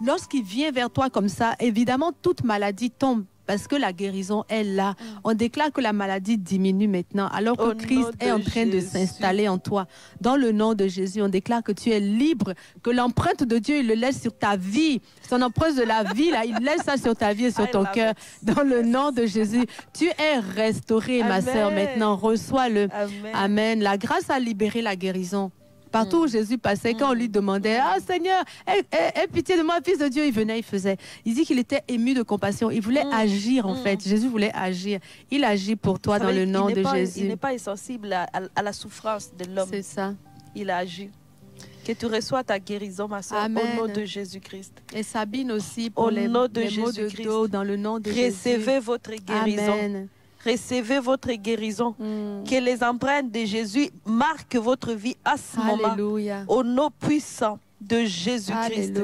Lorsqu'il vient vers toi comme ça, évidemment, toute maladie tombe. Parce que la guérison est là. On déclare que la maladie diminue maintenant, alors que Christ est en train de s'installer en toi. Dans le nom de Jésus, on déclare que tu es libre, que l'empreinte de Dieu, il le laisse sur ta vie. Son empreinte de la vie, là, il laisse ça sur ta vie et sur ton cœur. Dans le nom de Jésus, tu es restaurée, ma sœur, maintenant. Reçois-le. Amen. La grâce a libéré la guérison. Partout où Jésus passait, quand on lui demandait « Ah Seigneur, aie pitié de moi, fils de Dieu », il venait, il faisait. Il dit qu'il était ému de compassion. Il voulait agir en fait. Jésus voulait agir. Il agit pour toi dans le nom de Jésus. Il n'est pas insensible à la souffrance de l'homme. C'est ça. Il agit. Que tu reçois ta guérison, ma soeur, au nom de Jésus-Christ. Et Sabine aussi, pour les maux de dos, dans le nom de Jésus. Recevez votre guérison. Amen. recevez votre guérison. Que les empreintes de Jésus marquent votre vie à ce Alléluia. moment. Au nom puissant de Jésus-Christ.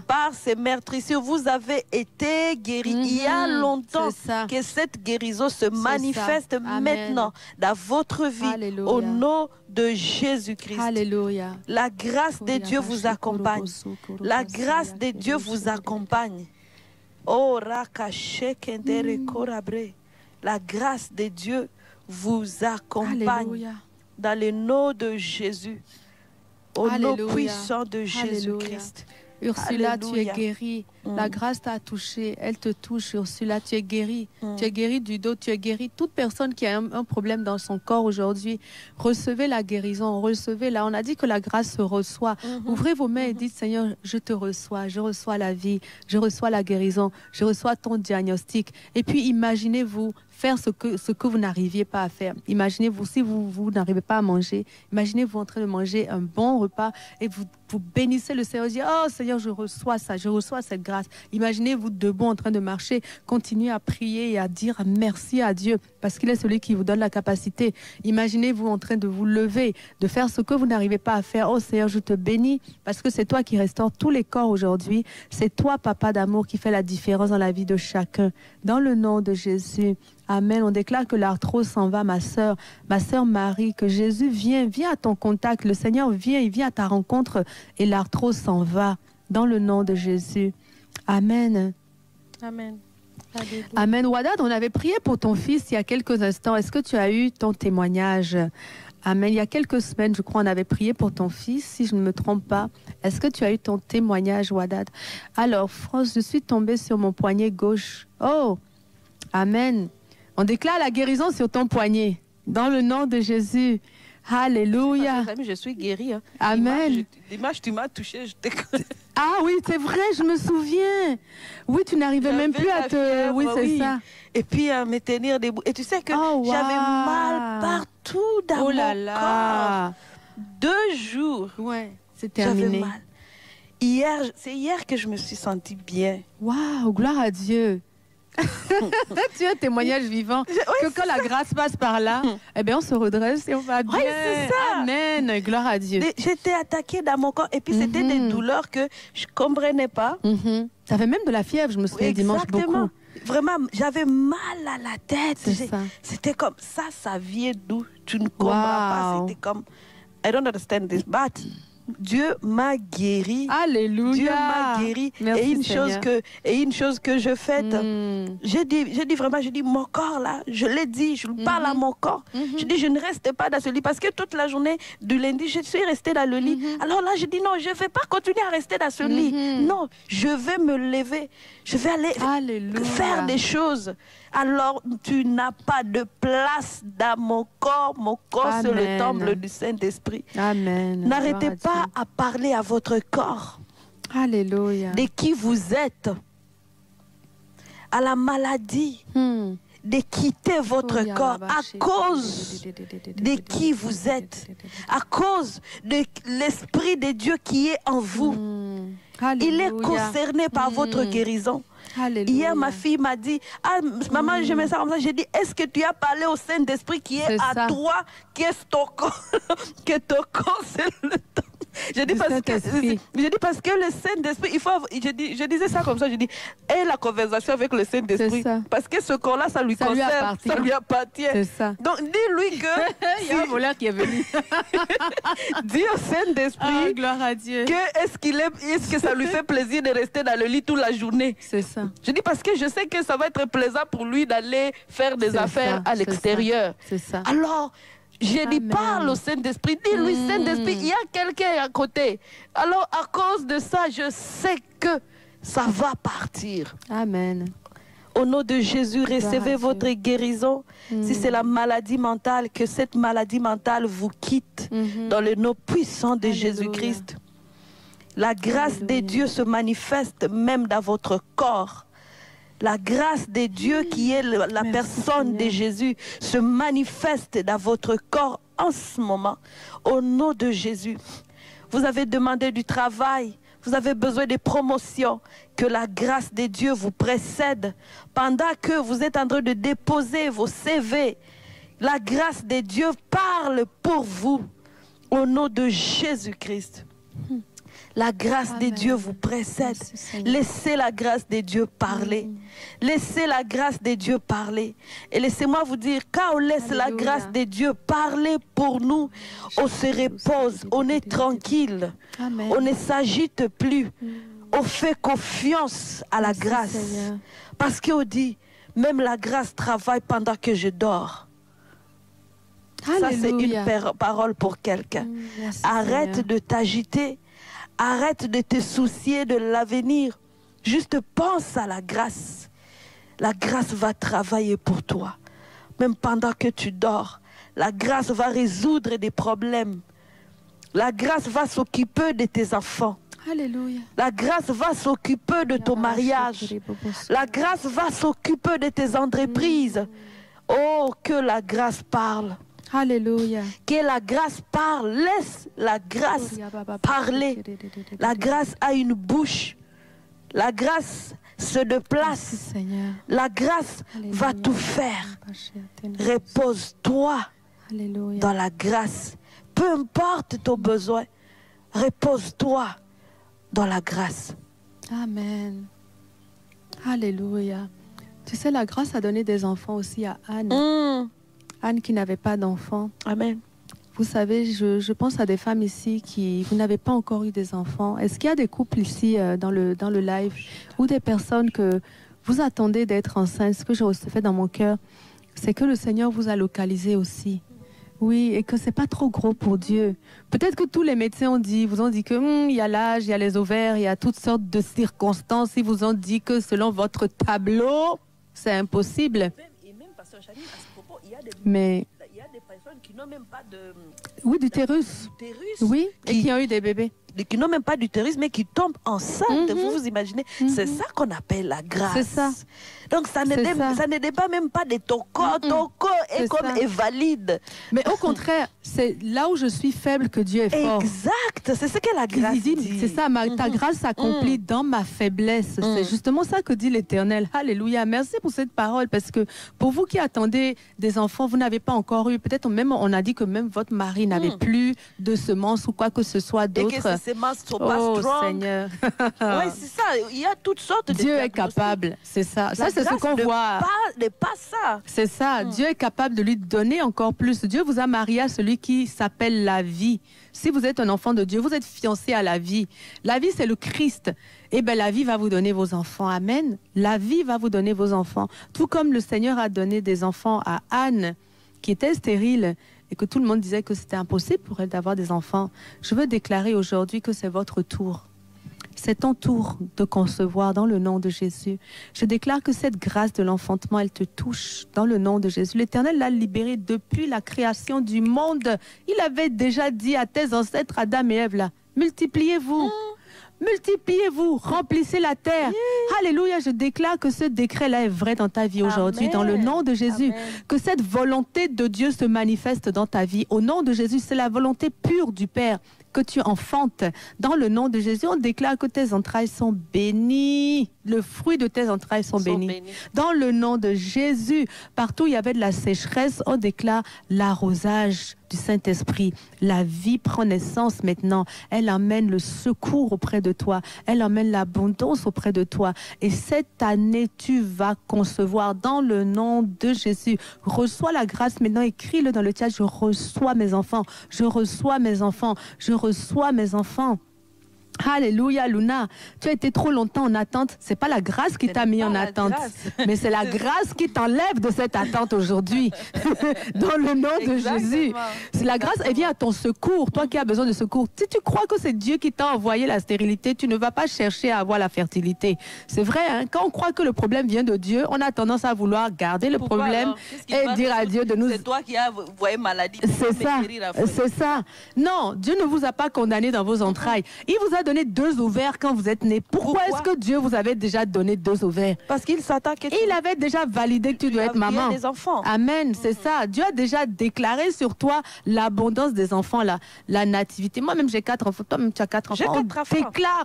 Par ces meurtrissures, vous avez été guéris. Il y a longtemps que cette guérison se manifeste maintenant dans votre vie. Alléluia. Au nom de Jésus-Christ. Alléluia. La grâce de Dieu vous accompagne. La grâce de Dieu vous accompagne. Oh, la grâce de Dieu vous accompagne. Alléluia. Dans le nom de Jésus. Au nom puissant de Jésus-Christ. Ursula, tu es guérie. La grâce t'a touché. Elle te touche, Ursula. Tu es guérie. Tu es guérie du dos. Tu es guérie. Toute personne qui a un problème dans son corps aujourd'hui, recevez la guérison. Recevez-la. On a dit que la grâce se reçoit. Ouvrez vos mains et dites, Seigneur, je te reçois. Je reçois la vie. Je reçois la guérison. Je reçois ton diagnostic. Et puis, imaginez-vous faire ce que vous n'arriviez pas à faire. Imaginez-vous, si vous n'arrivez pas à manger, imaginez-vous en train de manger un bon repas et vous bénissez le Seigneur, dites, oh Seigneur, je reçois ça, je reçois cette grâce. Imaginez-vous debout en train de marcher, continuez à prier et à dire merci à Dieu parce qu'il est celui qui vous donne la capacité. Imaginez-vous en train de vous lever, de faire ce que vous n'arrivez pas à faire. Oh Seigneur, je te bénis parce que c'est toi qui restaure tous les corps aujourd'hui. C'est toi, Papa d'amour, qui fait la différence dans la vie de chacun. Dans le nom de Jésus. Amen. On déclare que l'arthrose s'en va, ma sœur Marie, que Jésus vient à ton contact. Le Seigneur vient, il vient à ta rencontre et l'arthrose s'en va. Dans le nom de Jésus. Amen. Amen. Amen. Wadad, on avait prié pour ton fils il y a quelques instants. Est-ce que tu as eu ton témoignage? Amen. Il y a quelques semaines, je crois, on avait prié pour ton fils, si je ne me trompe pas. Est-ce que tu as eu ton témoignage, Wadad? Alors, France, je suis tombée sur mon poignet gauche. Oh, Amen. On déclare la guérison sur ton poignet. Dans le nom de Jésus. Alléluia. Je suis guérie. Hein. Amen. Dimanche, tu m'as touché. Ah oui, c'est vrai, je me souviens. Oui, tu n'arrivais même plus à te... Fièvre, oui, c'est ça. Et puis à me tenir debout. Et tu sais que j'avais mal partout dans mon corps. 2 jours. Ouais, c'est terminé. J'avais mal. C'est hier que je me suis sentie bien. Waouh, gloire à Dieu. Tu as un témoignage vivant que quand la grâce passe par là, eh bien on se redresse et on va bien. Oui, c'est ça. Amen, gloire à Dieu. J'étais attaquée dans mon corps et puis c'était des douleurs que je ne comprenais pas. Tu avais même de la fièvre, je me souviens dimanche beaucoup. Vraiment, j'avais mal à la tête. C'était comme ça vient d'où? Tu ne comprends pas. C'était comme, I don't understand this, but Dieu m'a guéri. Alléluia. Dieu m'a guéri. Merci, et une chose que je fais, j'ai dit, mon corps là, je l'ai dit, je parle à mon corps. Je dis, je ne reste pas dans ce lit parce que toute la journée du lundi, je suis restée dans le lit. Alors là, je dis, non, je ne vais pas continuer à rester dans ce lit. Non, je vais me lever. Je vais aller faire des choses. Alors, tu n'as pas de place dans mon corps. Mon corps, c'est le temple du Saint-Esprit. Amen. N'arrêtez pas à parler à votre corps. Alléluia. De qui vous êtes. À la maladie. De quitter votre corps à cause de qui vous êtes. À cause de l'Esprit de Dieu qui est en vous. Il est concerné par votre guérison. Alléluia. Hier, ma fille m'a dit, maman, je me sens comme ça. J'ai dit, est-ce que tu as parlé au Saint-Esprit qui est à toi, qu'est-ce ton corps, que ton corps, c'est le temps. Je dis parce que le Saint-Esprit, je disais ça comme ça, je dis, aie la conversation avec le Saint-Esprit. Parce que ce corps-là, ça lui concerne, ça lui appartient. Donc, dis-lui que... Il y a un voleur qui est venu. Dis au Saint-Esprit gloire à Dieu. Est-ce que ça lui fait plaisir de rester dans le lit toute la journée? C'est ça. Je dis parce que je sais que ça va être plaisant pour lui d'aller faire des affaires à l'extérieur. C'est ça. Alors, je dis, parle au Saint-Esprit. Dis-lui, Saint-Esprit, il y a quelqu'un à côté. Alors, à cause de ça, je sais que ça va partir. Amen. Au nom de Jésus, recevez votre guérison. Si c'est la maladie mentale, que cette maladie mentale vous quitte dans le nom puissant de Jésus-Christ. La grâce de Dieu se manifeste même dans votre corps. La grâce de Dieu qui est la personne de Jésus se manifeste dans votre corps en ce moment. Au nom de Jésus. Vous avez demandé du travail. vous avez besoin de promotion, que la grâce de Dieu vous précède. Pendant que vous êtes en train de déposer vos CV, la grâce de Dieu parle pour vous. Au nom de Jésus-Christ. La grâce de Dieu vous précède. Laissez la grâce de Dieu parler. Laissez la grâce de Dieu parler. Et laissez-moi vous dire, quand on laisse la grâce de Dieu parler pour nous, on se repose, on est tranquille. Amen. On ne s'agite plus. On fait confiance à la grâce. Seigneur. Parce qu'on dit, même la grâce travaille pendant que je dors. Ça, c'est une parole pour quelqu'un. Arrête Seigneur. de t'agiter. Arrête de te soucier de l'avenir. Juste pense à la grâce. La grâce va travailler pour toi. Même pendant que tu dors, la grâce va résoudre des problèmes. La grâce va s'occuper de tes enfants. Alléluia. La grâce va s'occuper de ton mariage. La grâce va s'occuper de tes entreprises. Oh, que la grâce parle. Alléluia. Que la grâce parle. Laisse la grâce parler. La grâce a une bouche. La grâce se déplace. Merci, Seigneur. La grâce va tout faire. Repose-toi Alléluia. dans la grâce. Peu importe ton besoin, repose-toi dans la grâce. Amen. Alléluia. Tu sais, la grâce a donné des enfants aussi à Anne. Anne qui n'avait pas d'enfants. Amen. Vous savez, je pense à des femmes ici qui, vous n'avez pas encore eu des enfants. Est-ce qu'il y a des couples ici dans le live ou des personnes que vous attendez d'être enceintes? Ce que je fais dans mon cœur, c'est que le Seigneur vous a localisé aussi. Oui, et que c'est pas trop gros pour Dieu. Peut-être que tous les médecins vous ont dit que il y a l'âge, il y a les ovaires, il y a toutes sortes de circonstances. Ils vous ont dit que selon votre tableau, c'est impossible. Et même, Pasteur Chani, à ce propos, il y a des personnes qui n'ont même pas d'utérus. Oui, et qui ont eu des bébés. Qui n'ont même pas d'utérus, mais qui tombent enceintes. Vous imaginez? C'est ça qu'on appelle la grâce. C'est ça. Donc ça ne dépend même pas de ton corps. Ton corps est valide. Mais au contraire, c'est là où je suis faible que Dieu est fort. Exact. C'est ce que la grâce dit. C'est ça, ta grâce s'accomplit dans ma faiblesse. C'est justement ça que dit l'Éternel. Alléluia. Merci pour cette parole, parce que pour vous qui attendez des enfants, vous n'avez pas encore eu, peut-être même on a dit que même votre mari n'avait plus de semences ou quoi que ce soit d'autre. Oh Seigneur. Oui, c'est ça. Il y a toutes sortes de Dieu est capable. C'est ça. Ça, c'est ce qu'on voit. Pas ça. C'est ça. Dieu est capable de lui donner encore plus. Dieu vous a marié à celui qui s'appelle la vie. Si vous êtes un enfant de Dieu, vous êtes fiancé à la vie. La vie, c'est le Christ. Eh bien, la vie va vous donner vos enfants. Amen. La vie va vous donner vos enfants. Tout comme le Seigneur a donné des enfants à Anne, qui était stérile, et que tout le monde disait que c'était impossible pour elle d'avoir des enfants. Je veux déclarer aujourd'hui que c'est votre tour. C'est ton tour de concevoir dans le nom de Jésus. Je déclare que cette grâce de l'enfantement, elle te touche dans le nom de Jésus. L'Éternel l'a libéré depuis la création du monde. Il avait déjà dit à tes ancêtres, Adam et Ève, là, multipliez-vous. Multipliez-vous, remplissez la terre. Alléluia, je déclare que ce décret-là est vrai dans ta vie aujourd'hui, dans le nom de Jésus. Amen. Que cette volonté de Dieu se manifeste dans ta vie. Au nom de Jésus, c'est la volonté pure du Père que tu enfantes. Dans le nom de Jésus, on déclare que tes entrailles sont bénies. Le fruit de tes entrailles sont bénis. Dans le nom de Jésus, partout où il y avait de la sécheresse, on déclare l'arrosage du Saint-Esprit. La vie prend naissance maintenant. Elle amène le secours auprès de toi. Elle amène l'abondance auprès de toi. Et cette année, tu vas concevoir dans le nom de Jésus. Reçois la grâce maintenant. Écris-le dans le chat. Je reçois mes enfants. Je reçois mes enfants. Je reçois mes enfants. Alléluia, Luna. Tu as été trop longtemps en attente. C'est pas la grâce qui t'a mis en attente, mais c'est la grâce qui t'enlève de cette attente aujourd'hui. Dans le nom de Jésus. C'est la grâce, elle vient à ton secours. Toi qui as besoin de secours. Si tu crois que c'est Dieu qui t'a envoyé la stérilité, tu ne vas pas chercher à avoir la fertilité. C'est vrai, hein? Quand on croit que le problème vient de Dieu, on a tendance à vouloir garder le problème et dire à Dieu de nous... C'est toi qui as envoyé maladie. C'est ça, c'est ça. Non, Dieu ne vous a pas condamné dans vos entrailles. Il vous a donné 2 ovaires quand vous êtes né. Pourquoi est-ce que Dieu vous avait déjà donné 2 ovaires? Parce qu'il s'attend que il avait déjà validé que tu dois être maman. Des enfants. Amen, c'est ça. Dieu a déjà déclaré sur toi l'abondance des enfants, la nativité. Moi-même, j'ai 4 enfants. Toi-même, tu as 4 enfants.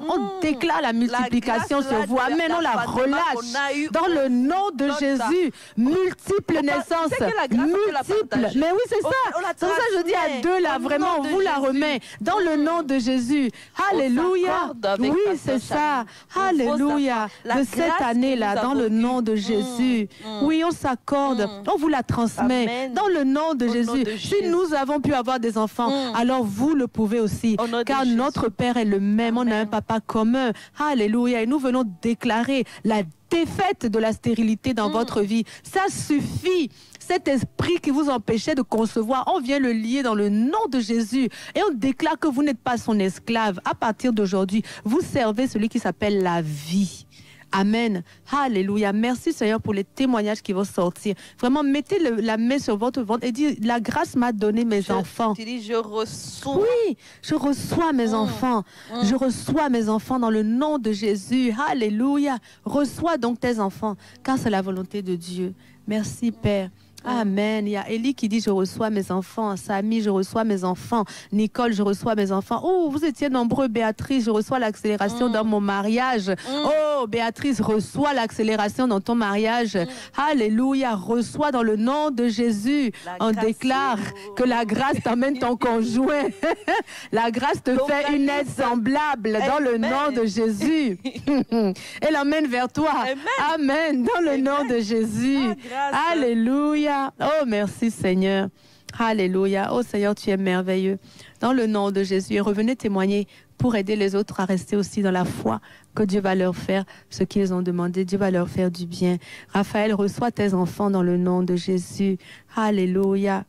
On déclare la multiplication sur vous. Amen, on la relâche. Dans le nom de Jésus. Multiples naissances. Multiples. Mais oui, c'est ça. C'est pour ça que je dis à 2 là, vraiment, on vous la remet. Dans le nom de Jésus. Alléluia. Oui, c'est ça. Alléluia. De cette année-là, dans le nom de Jésus. Oui, on s'accorde. On vous la transmet. Dans le nom de Jésus. Si nous avons pu avoir des enfants, alors vous le pouvez aussi. Car notre Père est le même. On a un papa commun. Alléluia. Et nous venons déclarer la défaite de la stérilité dans votre vie. Ça suffit. Cet esprit qui vous empêchait de concevoir, on vient le lier dans le nom de Jésus. Et on déclare que vous n'êtes pas son esclave. À partir d'aujourd'hui, vous servez celui qui s'appelle la vie. Amen. Alléluia. Merci Seigneur pour les témoignages qui vont sortir. Vraiment, mettez la main sur votre ventre et dites, la grâce m'a donné mes enfants. Tu dis, je reçois. Oui, je reçois mes enfants. Je reçois mes enfants dans le nom de Jésus. Alléluia. Reçois donc tes enfants, car c'est la volonté de Dieu. Merci Père. Amen. Il y a Élie qui dit, je reçois mes enfants. Samy, je reçois mes enfants. Nicole, je reçois mes enfants. Oh, vous étiez nombreux. Béatrice, je reçois l'accélération dans mon mariage. Oh, Béatrice, reçois l'accélération dans ton mariage. Alléluia. Reçois dans le nom de Jésus. On déclare que la grâce t'emmène ton conjoint. La grâce te fait une aide semblable dans le nom de Jésus. Elle emmène vers toi. Amen. Dans le nom de Jésus. Alléluia. Oh, merci Seigneur. Alléluia. Oh Seigneur, tu es merveilleux. Dans le nom de Jésus. Et revenez témoigner pour aider les autres à rester aussi dans la foi, que Dieu va leur faire ce qu'ils ont demandé. Dieu va leur faire du bien. Raphaël, reçois tes enfants dans le nom de Jésus. Alléluia.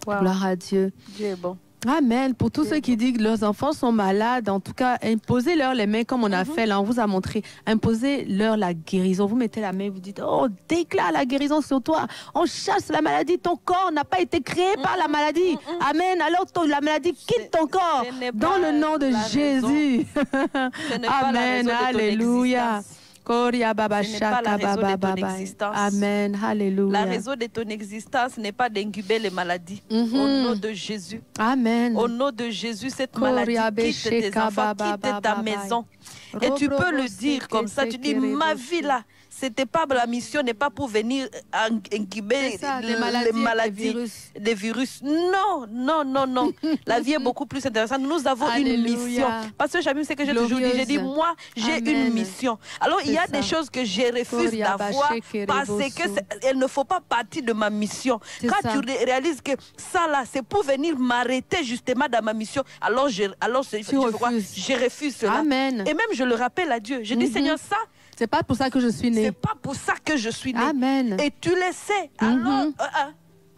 Wow. Gloire à Dieu. Dieu est bon. Amen. Pour tous ceux qui disent que leurs enfants sont malades, en tout cas, imposez-leur les mains comme on a fait là, on vous a montré. Imposez-leur la guérison. Vous mettez la main, vous dites, oh, déclare la guérison sur toi. On chasse la maladie. Ton corps n'a pas été créé par la maladie. Amen. Alors la maladie quitte ton corps dans le nom de Jésus. Amen. Alléluia. Ce n'est pas la raison de ton existence. Amen. Alléluia. La raison de ton existence n'est pas d'incuber les maladies. Au nom de Jésus. Amen. Au nom de Jésus, cette maladie quitte tes enfants, quitte ta maison. Et tu peux le dire comme ça. Tu dis, ma vie là, c'était pas, la mission n'est pas pour venir incuber les maladies, les virus. Non, non, non, non. La vie est beaucoup plus intéressante. Nous avons une mission. Parce que Jamim, c'est que j'ai toujours dit, j'ai dit, moi, j'ai une mission. Alors, il y a des choses que je refuse d'avoir parce qu'elles ne font pas partie de ma mission. Quand tu réalises que ça là, c'est pour venir m'arrêter justement dans ma mission, alors je refuse cela. Amen. Et même, je le rappelle à Dieu. Je dis, Seigneur, ça, c'est pas pour ça que je suis née. C'est pas pour ça que je suis née. Amen. Et tu le sais. Alors,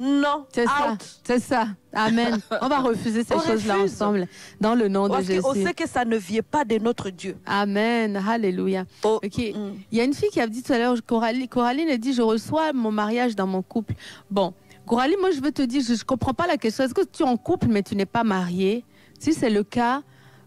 non. C'est ça. C'est ça. Amen. On va refuser ces choses-là ensemble. Dans le nom de Jésus. On sait que ça ne vient pas de notre Dieu. Amen. Alléluia. Ok. Il y a une fille qui a dit tout à l'heure, Coraline a dit, je reçois mon mariage dans mon couple. Bon. Coraline, moi je veux te dire, je ne comprends pas la question. Est-ce que tu es en couple mais tu n'es pas mariée? Si c'est le cas,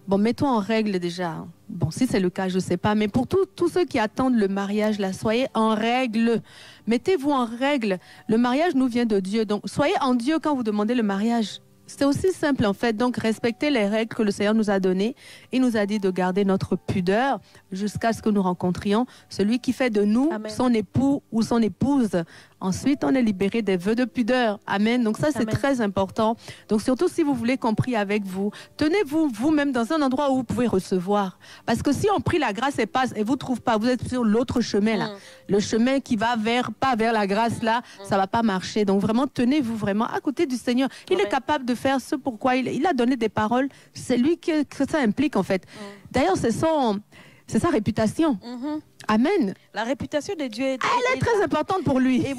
bon, mets-toi en règle déjà. Bon, si c'est le cas, je ne sais pas. Mais pour tous ceux qui attendent le mariage, là, soyez en règle. Mettez-vous en règle. Le mariage nous vient de Dieu. Donc, soyez en Dieu quand vous demandez le mariage. C'est aussi simple, en fait. Donc, respectez les règles que le Seigneur nous a données. Il nous a dit de garder notre pudeur jusqu'à ce que nous rencontrions celui qui fait de nous son époux ou son épouse. Ensuite, on est libéré des vœux de pudeur. Amen. Donc ça, c'est très important. Donc surtout si vous voulez qu'on prie avec vous, tenez-vous vous-même dans un endroit où vous pouvez recevoir. Parce que si on prie la grâce et passe et vous ne trouvez pas, vous êtes sur l'autre chemin là. Le chemin qui va pas vers la grâce là, ça ne va pas marcher. Donc vraiment, tenez-vous vraiment à côté du Seigneur. Il est capable de faire ce pourquoi il a donné des paroles. C'est lui que ça implique en fait. D'ailleurs, c'est sa réputation. Amen. La réputation de Dieu elle est très importante pour lui. Et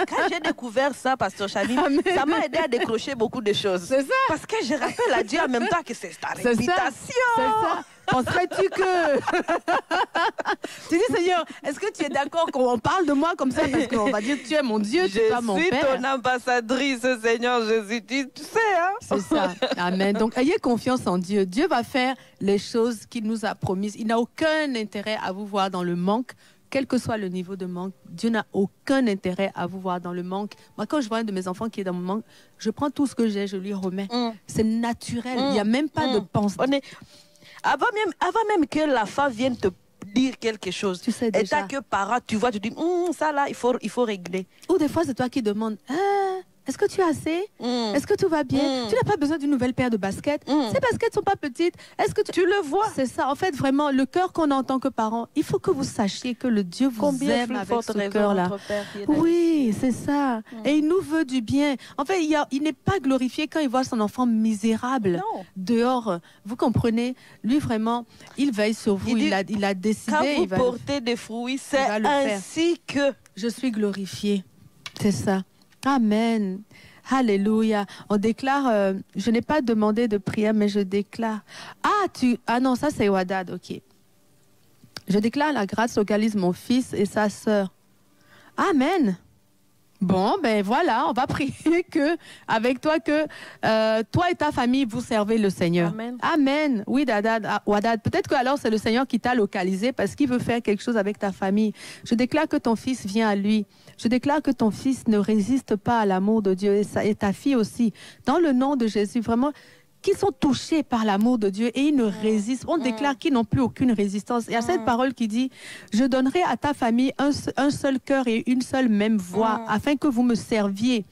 quand j'ai découvert ça, Pasteur Chani, ça m'a aidé à décrocher beaucoup de choses. C'est ça. Parce que je rappelle à Dieu en même temps que c'est ta réputation. C'est ça. Penserais-tu que... Tu dis, Seigneur, est-ce que tu es d'accord qu'on parle de moi comme ça? Parce qu'on va dire, tu es mon Dieu, tu es pas mon Père. Je suis ton ambassadrice, Seigneur Jésus. Tu sais, hein? C'est ça. Amen. Donc, ayez confiance en Dieu. Dieu va faire les choses qu'il nous a promises. Il n'a aucun intérêt à vous voir dans le manque. Quel que soit le niveau de manque, Dieu n'a aucun intérêt à vous voir dans le manque. Moi, quand je vois un de mes enfants qui est dans le manque, je prends tout ce que j'ai, je lui remets. C'est naturel. Il n'y a même pas de pensée. Avant même que la femme vienne te dire quelque chose, tu sais déjà. Et t'as que parent, tu vois, tu dis, ça là, il faut régler. Ou des fois, c'est toi qui demandes, est-ce que tu as assez? Est-ce que tout va bien? Tu n'as pas besoin d'une nouvelle paire de baskets. Ces baskets ne sont pas petites. Est-ce que tu le vois? C'est ça. En fait, vraiment, le cœur qu'on a en tant que parent, il faut que vous sachiez que le Dieu vous aime avec ce cœur-là. Oui, c'est ça. Et il nous veut du bien. En fait, il n'est pas glorifié quand il voit son enfant misérable dehors. Vous comprenez? Lui, vraiment, il veille sur vous. Il a décidé. Quand vous portez des fruits, c'est ainsi que je suis glorifié. C'est ça. Amen. Alléluia. On déclare, je n'ai pas demandé de prière, mais je déclare. Ah non, ça c'est Wadad, ok. Je déclare la grâce localise mon fils et sa sœur. Amen. Bon, ben voilà, on va prier avec toi que toi et ta famille, vous servez le Seigneur. Amen. Amen. Oui, Wadad. Peut-être que alors c'est le Seigneur qui t'a localisé parce qu'il veut faire quelque chose avec ta famille. Je déclare que ton fils vient à lui. Je déclare que ton fils ne résiste pas à l'amour de Dieu et ta fille aussi. Dans le nom de Jésus, vraiment, qui sont touchés par l'amour de Dieu et ils ne résistent. On déclare qu'ils n'ont plus aucune résistance. Il y a cette parole qui dit, je donnerai à ta famille un seul cœur et une seule même voix afin que vous me serviez.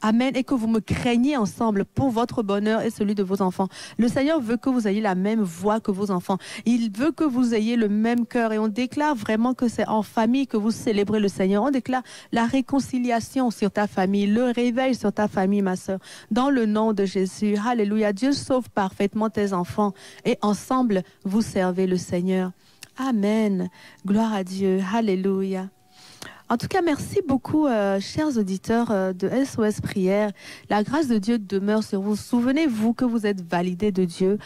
Amen. Et que vous me craigniez ensemble pour votre bonheur et celui de vos enfants. Le Seigneur veut que vous ayez la même voix que vos enfants. Il veut que vous ayez le même cœur. Et on déclare vraiment que c'est en famille que vous célébrez le Seigneur. On déclare la réconciliation sur ta famille, le réveil sur ta famille, ma sœur. Dans le nom de Jésus. Alléluia. Dieu sauve parfaitement tes enfants. Et ensemble, vous servez le Seigneur. Amen. Gloire à Dieu. Alléluia. En tout cas, merci beaucoup, chers auditeurs de SOS Prière. La grâce de Dieu demeure sur vous. Souvenez-vous que vous êtes validés de Dieu,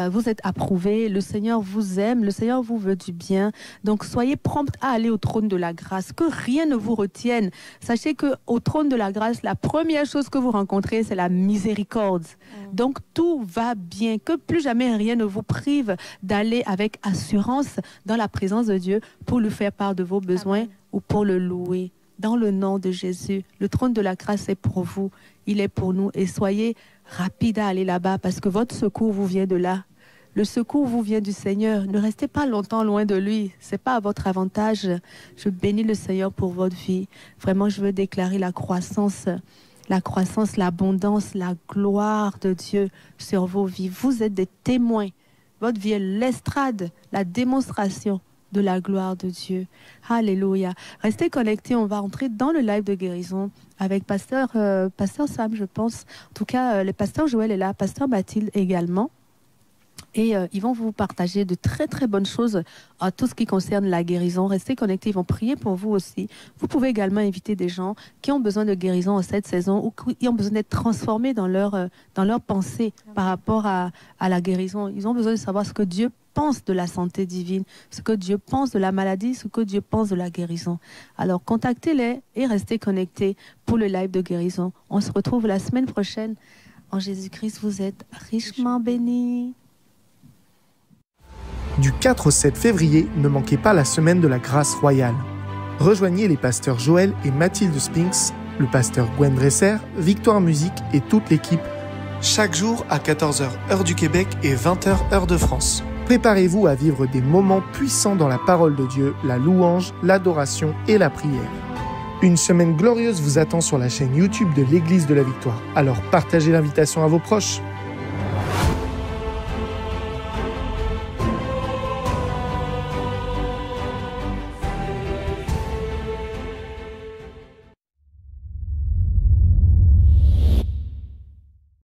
vous êtes approuvés, le Seigneur vous aime, le Seigneur vous veut du bien. Donc, soyez prompts à aller au trône de la grâce, que rien ne vous retienne. Sachez qu'au trône de la grâce, la première chose que vous rencontrez, c'est la miséricorde. Donc, tout va bien, que plus jamais rien ne vous prive d'aller avec assurance dans la présence de Dieu pour lui faire part de vos besoins. Amen. Ou pour le louer, dans le nom de Jésus. Le trône de la grâce est pour vous, il est pour nous. Et soyez rapides à aller là-bas parce que votre secours vous vient de là. Le secours vous vient du Seigneur. Ne restez pas longtemps loin de lui. Ce n'est pas à votre avantage. Je bénis le Seigneur pour votre vie. Vraiment, je veux déclarer la croissance, l'abondance, la gloire de Dieu sur vos vies. Vous êtes des témoins. Votre vie est l'estrade, la démonstration de la gloire de Dieu. Alléluia. Restez connectés, on va entrer dans le live de guérison avec Pasteur Sam, je pense. En tout cas, le Pasteur Joël est là, Pasteur Mathilde également. Et ils vont vous partager de très très bonnes choses en tout ce qui concerne la guérison. Restez connectés, ils vont prier pour vous aussi. Vous pouvez également inviter des gens qui ont besoin de guérison en cette saison ou qui ont besoin d'être transformés dans leur pensée par rapport à la guérison. Ils ont besoin de savoir ce que Dieu pense de la santé divine, ce que Dieu pense de la maladie, ce que Dieu pense de la guérison. Alors contactez-les et restez connectés pour le live de guérison. On se retrouve la semaine prochaine. En Jésus-Christ, vous êtes richement bénis. Du 4 au 7 février, ne manquez pas la semaine de la grâce royale. Rejoignez les pasteurs Joël et Mathilde Spinks, le pasteur Gwen Dresser, Victoire Musique et toute l'équipe, chaque jour à 14h heure du Québec et 20h heure de France. Préparez-vous à vivre des moments puissants dans la parole de Dieu, la louange, l'adoration et la prière. Une semaine glorieuse vous attend sur la chaîne YouTube de l'Église de la Victoire. Alors partagez l'invitation à vos proches.